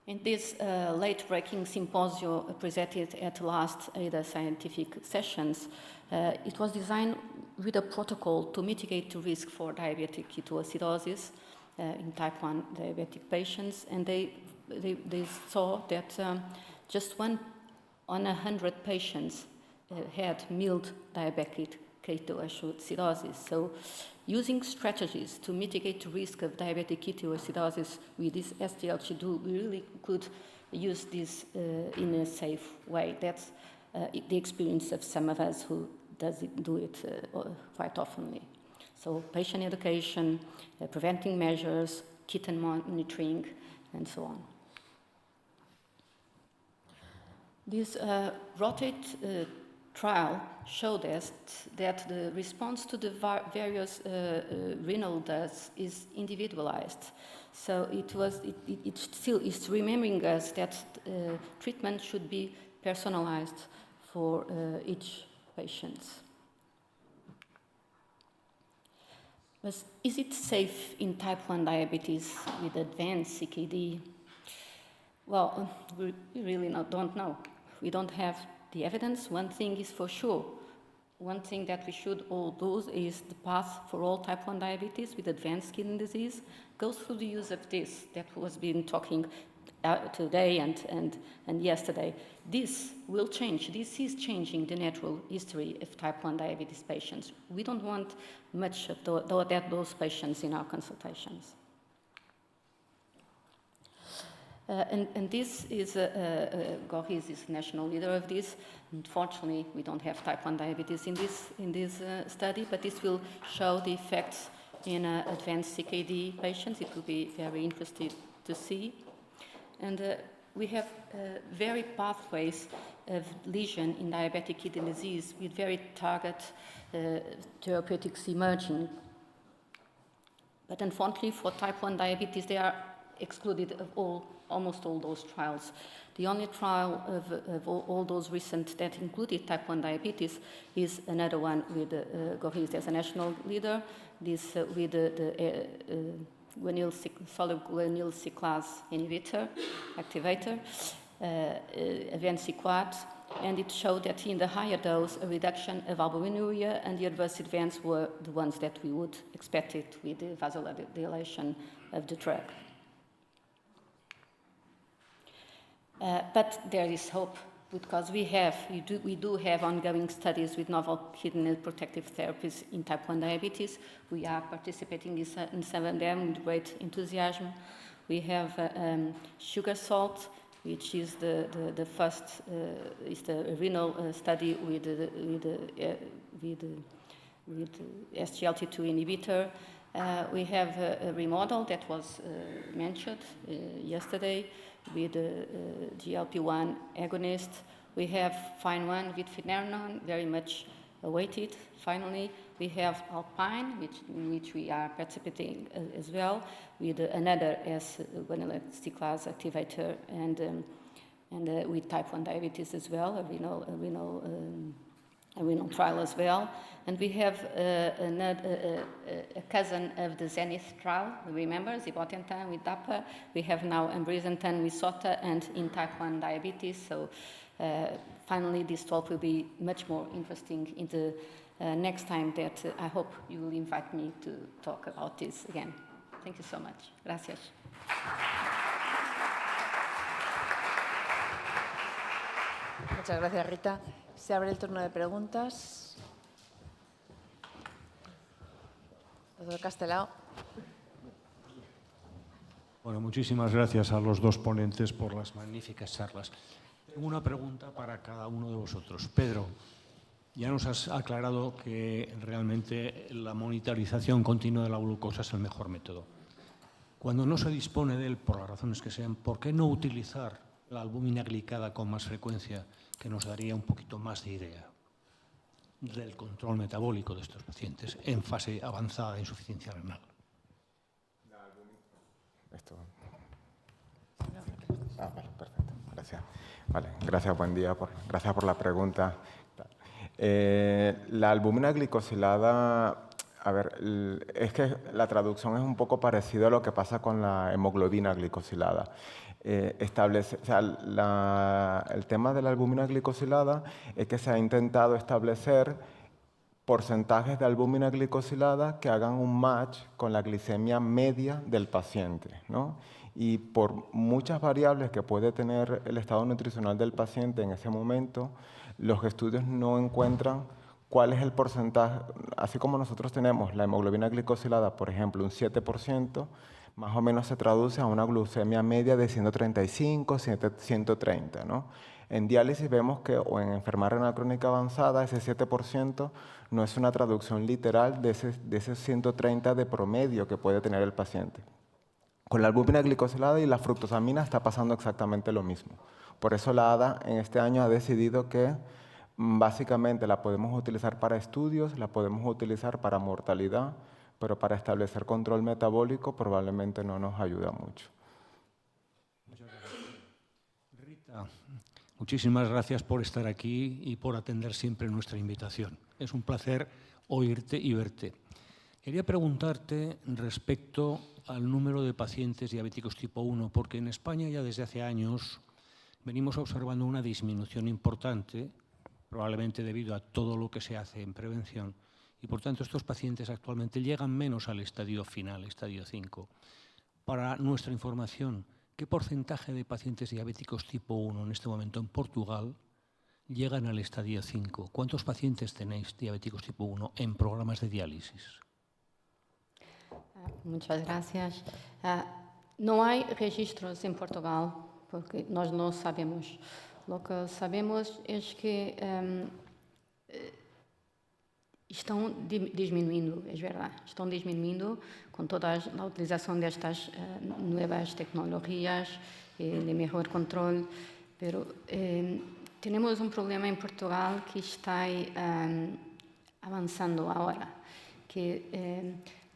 In this late-breaking symposium presented at last ADA scientific sessions, it was designed with a protocol to mitigate the risk for diabetic ketoacidosis in type 1 diabetic patients, and they saw that just 1 on 100 patients had mild diabetic ketoacidosis. So using strategies to mitigate the risk of diabetic ketoacidosis with this SGLT2, we really could use this in a safe way. That's the experience of some of us who do it quite oftenly. So patient education, preventing measures, ketone monitoring, and so on. This ROTATE trial showed us that the response to the various renal deaths is individualized. So it still is remembering us that treatment should be personalized for each patient. But is it safe in type 1 diabetes with advanced CKD? Well, we really don't know. We don't have the evidence. One thing is for sure. One thing that we should all do is the path for all type 1 diabetes with advanced kidney disease goes through the use of this that was been talking today and yesterday. This will change. This is changing the natural history of type 1 diabetes patients. We don't want much of those patients in our consultations. And this is, Gorgis is national leader of this. Unfortunately, we don't have type 1 diabetes in this study, but this will show the effects in advanced CKD patients. It will be very interesting to see. And we have very pathways of lesion in diabetic kidney disease with very target therapeutics emerging. But unfortunately, for type 1 diabetes, they are excluded of almost all those trials. The only trial of all those recent that included type 1 diabetes is another one with Gorgis as a national leader, this with the soluble guanylyl cyclase inhibitor, activator, Avensiquat, and it showed that in the higher dose, a reduction of albuminuria, and the adverse events were the ones that we would expect it with the vasodilation of the drug. But there is hope because we do have ongoing studies with novel kidney protective therapies in type 1 diabetes. We are participating in some of them with great enthusiasm. We have sugar salt, which is the first is the renal study with SGLT2 inhibitor. We have a remodel that was mentioned yesterday with GLP-1 agonist. We have FINE-1 with finerenone, very much awaited. Finally, we have Alpine, in which we are participating as well, with another guanylyl cyclase activator, and with type 1 diabetes as well, a renal trial as well. And we have a cousin of the Zenith trial, remember, zibotentan with DAPA. We have now ambrisentan with SOTA and in type 1 diabetes. So finally, this talk will be much more interesting in the next time that I hope you will invite me to talk about this again. Thank you so much. Gracias. Muchas gracias, Rita. Se abre el turno de preguntas. Doctor Castelao. Bueno, muchísimas gracias a los dos ponentes por las magníficas charlas. Tengo una pregunta para cada uno de vosotros. Pedro, ya nos has aclarado que realmente la monitorización continua de la glucosa es el mejor método. Cuando no se dispone de él, por las razones que sean, ¿por qué no utilizar la albúmina glicada con más frecuencia, que nos daría un poquito más de idea del control metabólico de estos pacientes en fase avanzada de insuficiencia renal? Vale, perfecto. Gracias. Vale, gracias, buen día. Gracias por la pregunta. La albúmina glicosilada, a ver, es que la traducción es un poco parecida a lo que pasa con la hemoglobina glicosilada. El tema de la albúmina glicosilada es que se ha intentado establecer porcentajes de albúmina glicosilada que hagan un match con la glicemia media del paciente, ¿no? Y por muchas variables que puede tener el estado nutricional del paciente en ese momento, los estudios no encuentran cuál es el porcentaje. Así como nosotros tenemos la hemoglobina glicosilada, por ejemplo, un 7%, más o menos se traduce a una glucemia media de 135, 130, ¿no? En diálisis vemos que, o en enfermedad renal crónica avanzada, ese 7% no es una traducción literal de ese 130 de promedio que puede tener el paciente. Con la albúmina glicosilada y la fructosamina está pasando exactamente lo mismo. Por eso la ADA en este año ha decidido que básicamente la podemos utilizar para estudios, la podemos utilizar para mortalidad, pero para establecer control metabólico probablemente no nos ayuda mucho. Muchas gracias. Rita, muchísimas gracias por estar aquí y por atender siempre nuestra invitación. Es un placer oírte y verte. Quería preguntarte respecto al número de pacientes diabéticos tipo 1, porque en España ya desde hace años venimos observando una disminución importante, probablemente debido a todo lo que se hace en prevención, y por tanto estos pacientes actualmente llegan menos al estadio final, estadio 5. Para nuestra información, ¿qué porcentaje de pacientes diabéticos tipo 1 en este momento en Portugal llegan al estadio 5? ¿Cuántos pacientes tenéis diabéticos tipo 1 en programas de diálisis? Muchas gracias. No hay registros en Portugal porque nós não sabemos. Lo que sabemos es que estão diminuindo, é verdade, estão diminuindo com toda a utilização destas novas tecnologias, de melhor controle, pero temos um problema em Portugal que está avançando agora, que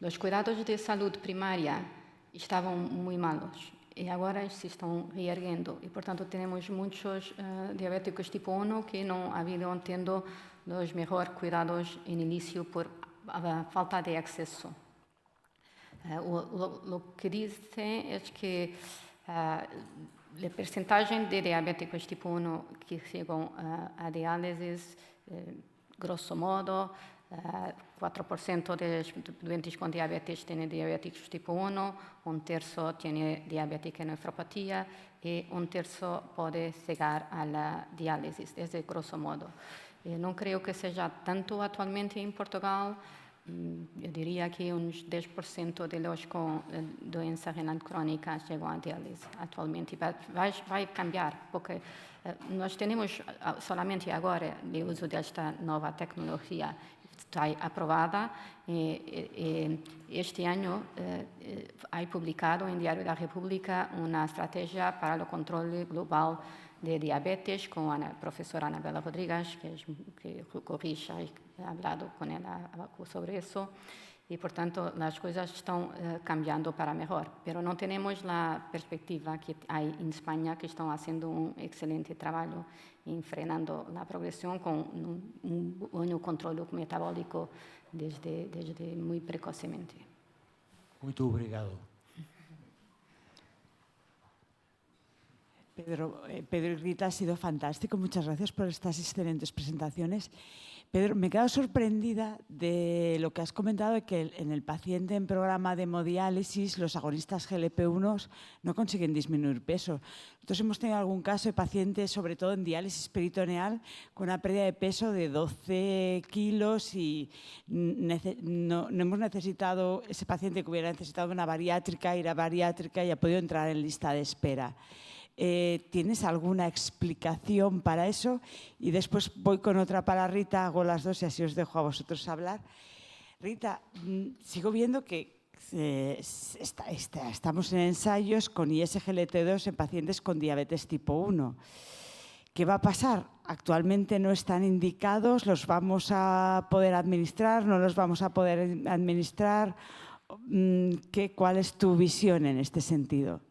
os cuidados de saúde primária estavam muito malos e agora se estão reerguendo e, portanto, temos muitos diabéticos tipo 1 que não haviam tendo os melhores cuidados no início por a falta de acesso. O que dizem é que a percentagem de diabéticos tipo 1 que chegam a diálise, grosso modo, 4% dos doentes com diabetes têm diabetes tipo 1, um terço tem diabética nefropatia e um terço pode chegar à diálise, esse é grosso modo. Não creio que seja tanto atualmente em Portugal, eu diria que uns 10% de los com doença renal crônica chegam à diálise atualmente. Vai cambiar, porque nós temos somente agora o uso desta nova tecnologia. Está aprovada e este ano há publicado em Diário da República uma estratégia para o controle global de diabetes com a professora Anabela Rodrigues, que corrige, ha falado com ela sobre isso. E, portanto, as coisas estão cambiando para melhor. Mas não temos a perspectiva que há em Espanha, que estão fazendo excelente trabalho em frenando a progressão com bom controle metabólico desde muito precocemente. Muito obrigado. Pedro y Rita, ha sido fantástico. Muchas gracias por estas excelentes presentaciones. Pedro, me he quedado sorprendida de lo que has comentado, de que en el paciente en programa de hemodiálisis los agonistas GLP-1 no consiguen disminuir peso. Nosotros hemos tenido algún caso de pacientes, sobre todo en diálisis peritoneal, con una pérdida de peso de 12 kilos y no hemos necesitado, ese paciente que hubiera necesitado una bariátrica, ir a bariátrica y ha podido entrar en lista de espera. ¿Tienes alguna explicación para eso? Y después voy con otra para Rita, hago las dos y así os dejo a vosotros hablar. Rita, sigo viendo que estamos en ensayos con ISGLT2 en pacientes con diabetes tipo 1. ¿Qué va a pasar? Actualmente no están indicados, ¿los vamos a poder administrar? ¿No los vamos a poder administrar? ¿Cuál es tu visión en este sentido?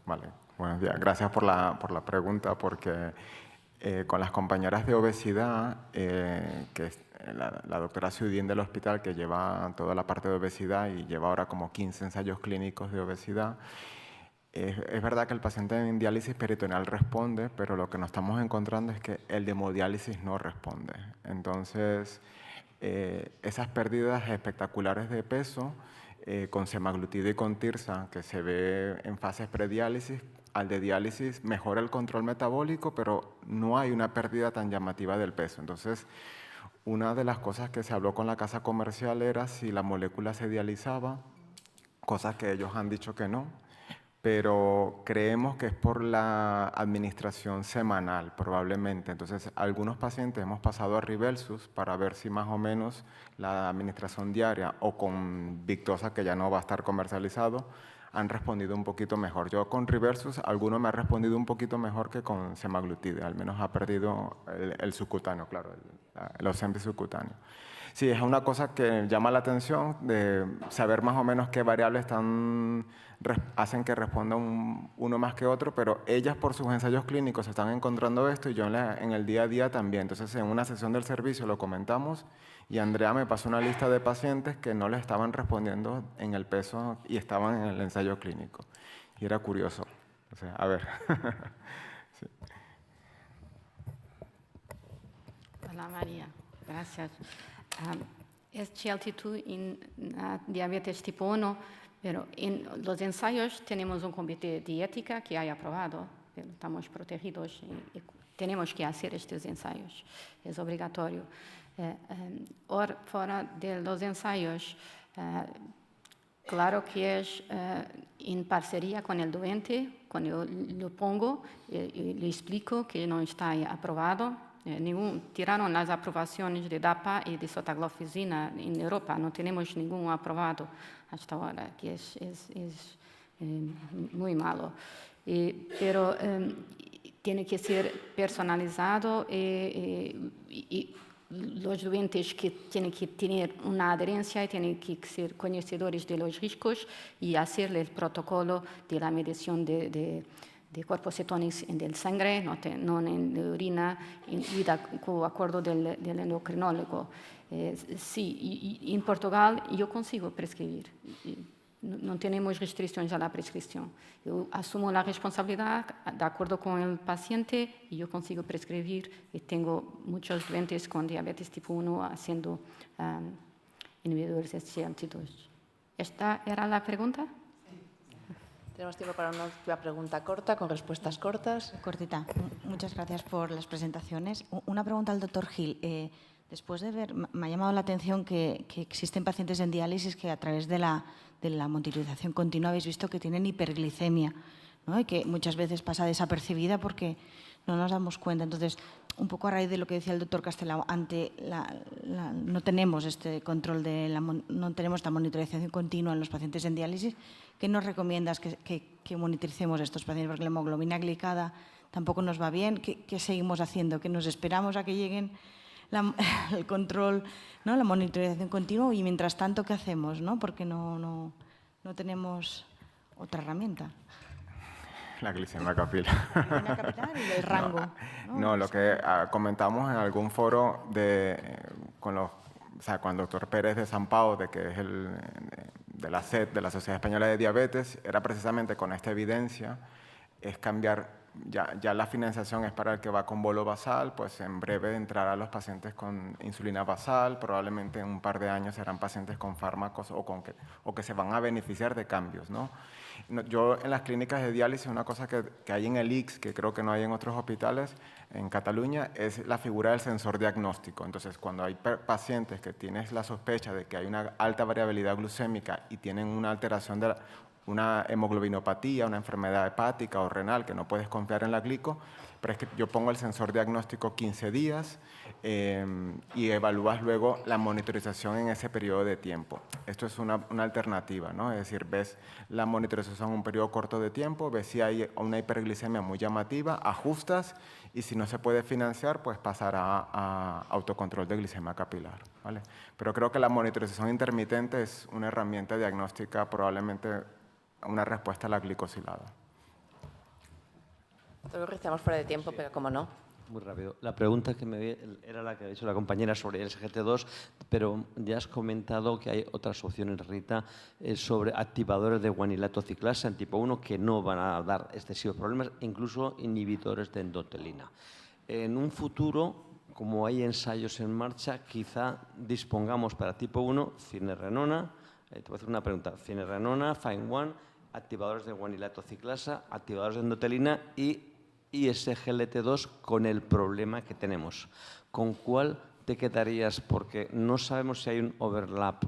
Vale, buenos días. Gracias por la pregunta, porque con las compañeras de obesidad, que es la doctora Ciudín del hospital, que lleva toda la parte de obesidad y lleva ahora como 15 ensayos clínicos de obesidad, es verdad que el paciente en diálisis peritoneal responde, pero lo que nos estamos encontrando es que el de hemodiálisis no responde. Entonces, esas pérdidas espectaculares de peso, con semaglutida y con tirsa, que se ve en fases prediálisis, al de diálisis mejora el control metabólico, pero no hay una pérdida tan llamativa del peso. Entonces, una de las cosas que se habló con la casa comercial era si la molécula se dializaba, cosas que ellos han dicho que no, pero creemos que es por la administración semanal, probablemente. Entonces, algunos pacientes hemos pasado a Rybelsus para ver si más o menos la administración diaria o con Victoza, que ya no va a estar comercializado, han respondido un poquito mejor. Yo con Rybelsus, alguno me ha respondido un poquito mejor que con semaglutide, al menos ha perdido el subcutáneo, claro, el Ozempic subcutáneo. Sí, es una cosa que llama la atención de saber más o menos qué variables hacen que responda uno más que otro, pero ellas por sus ensayos clínicos están encontrando esto y yo en el día a día también. Entonces, en una sesión del servicio lo comentamos y Andrea me pasó una lista de pacientes que no le estaban respondiendo en el peso y estaban en el ensayo clínico. Y era curioso. O sea, a ver. Sí. Hola María, gracias. Es GLT2 en diabetes tipo 1, pero en los ensayos tenemos un comité de ética que haya aprobado, pero estamos protegidos y tenemos que hacer estos ensayos, es obligatorio. Fuera de los ensayos, claro que es en parcería con el doente, cuando lo pongo y le explico que no está aprobado. Tiraron las aprobaciones de DAPA y de sotagliflozina en Europa, no tenemos ningún aprobado hasta ahora, que es muy malo. Pero tiene que ser personalizado y los doentes que tienen que tener una adherencia y tienen que ser conocedores de los riscos y hacerle el protocolo de la medición de cuerpos cetónicos en la sangre, no en la orina, y con acuerdo del endocrinólogo. Sí, y en Portugal yo consigo prescribir. No tenemos restricciones a la prescripción. Yo asumo la responsabilidad de acuerdo con el paciente y yo consigo prescribir y tengo muchos doentes con diabetes tipo 1 haciendo inhibidores de SGLT2. ¿Esta era la pregunta? Tenemos tiempo para una última pregunta corta, con respuestas cortas. Cortita. Muchas gracias por las presentaciones. Una pregunta al doctor Gil. Después de ver, me ha llamado la atención que existen pacientes en diálisis que a través de la monitorización continua habéis visto que tienen hiperglicemia, ¿no? Y que muchas veces pasa desapercibida porque no nos damos cuenta. Entonces, un poco a raíz de lo que decía el doctor Castelao, no tenemos este control no tenemos esta monitorización continua en los pacientes en diálisis. ¿Qué nos recomiendas que monitoricemos a estos pacientes? Porque la hemoglobina glicada tampoco nos va bien. ¿Qué seguimos haciendo? ¿Que nos esperamos a que lleguen el control, ¿no? La monitorización continua y mientras tanto, ¿qué hacemos? ¿No? Porque no tenemos otra herramienta. La glicemia capilar. La glicemia capilar y el rango. No, lo que comentamos en algún foro con el doctor Pérez de San Pau, que es de la SED, de la Sociedad Española de Diabetes, era precisamente con esta evidencia, es cambiar. Ya la financiación es para el que va con bolo basal, pues en breve entrará a los pacientes con insulina basal, probablemente en un par de años serán pacientes con fármacos o que se van a beneficiar de cambios, ¿no? Yo en las clínicas de diálisis, una cosa que hay en el ICS, que creo que no hay en otros hospitales en Cataluña, es la figura del sensor diagnóstico. Entonces, cuando hay pacientes que tienes la sospecha de que hay una alta variabilidad glucémica y tienen una alteración de una hemoglobinopatía, una enfermedad hepática o renal, que no puedes confiar en la glico, pero es que yo pongo el sensor diagnóstico 15 días y evalúas luego la monitorización en ese periodo de tiempo. Esto es una alternativa, ¿no? Es decir, ves la monitorización en un periodo corto de tiempo, ves si hay una hiperglicemia muy llamativa, ajustas y si no se puede financiar, pues pasará a autocontrol de glicemia capilar, ¿vale? Pero creo que la monitorización intermitente es una herramienta diagnóstica probablemente una respuesta a la glicosilada. Estamos fuera de tiempo, pero como no. Muy rápido. La pregunta era la que ha dicho la compañera sobre el SGLT2, pero ya has comentado que hay otras opciones, Rita, sobre activadores de guanilato ciclasa en tipo 1 que no van a dar excesivos problemas, incluso inhibidores de endotelina. En un futuro, como hay ensayos en marcha, quizá dispongamos para tipo 1 finerenona, te voy a hacer una pregunta, finerenona, FINE-1, activadores de guanilato ciclasa, activadores de endotelina y SGLT2 con el problema que tenemos. ¿Con cuál te quedarías? Porque no sabemos si hay un overlap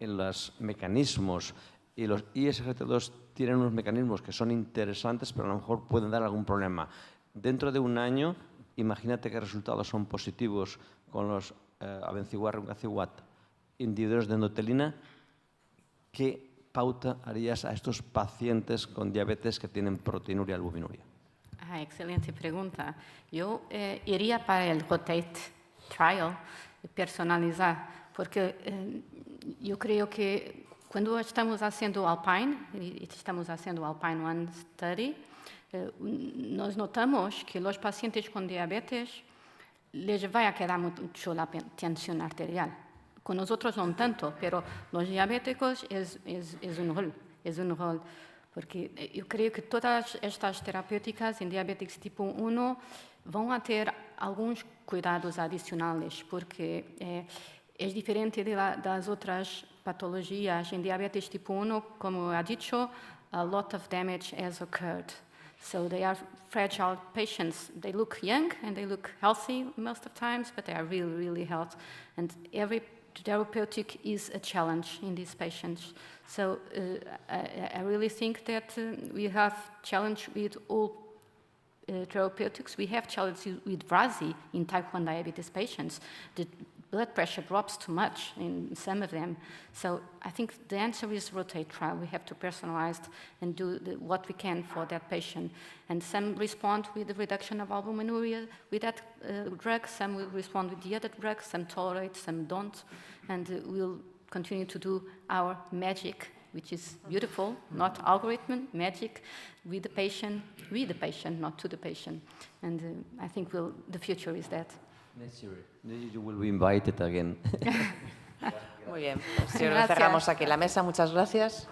en los mecanismos y los SGLT2 tienen unos mecanismos que son interesantes, pero a lo mejor pueden dar algún problema. Dentro de un año, imagínate qué resultados son positivos con los abenciguat, runcaciguat, inhibidores de endotelina. ¿Qué pauta harías a estos pacientes con diabetes que tienen proteinuria y albuminuria? Excelente pregunta. Yo iría para el ROTATE trial, personalizar, porque yo creo que cuando estamos haciendo Alpine, y estamos haciendo Alpine 1 Study, nos notamos que los pacientes con diabetes les va a quedar mucho la tensión arterial. Con nosotros no tanto, pero los diabéticos es un rol, porque yo creo que todas estas terapéuticas en diabetes tipo 1 van a tener algunos cuidados adicionales, porque é diferente das outras patologias. Em diabetes tipo 1, como ha dicho, a lot of damage has occurred. So they are fragile patients. They look young and they look healthy most of the times, but they are really, really healthy. And every therapeutic is a challenge in these patients. So I really think that we have challenge with all therapeutics. We have challenges with Brasi in type 1 diabetes patients. The blood pressure drops too much in some of them. So I think the answer is rotate trial. We have to personalize and do what we can for that patient. And some respond with the reduction of albuminuria with that drug, some will respond with the other drug, some tolerate, some don't. And we'll continue to do our magic, which is beautiful, not algorithm, magic, with the patient, not to the patient. And I think the future is that. Next year, you will be invited again. Muy bien, pues si ahora cerramos aquí la mesa, muchas gracias.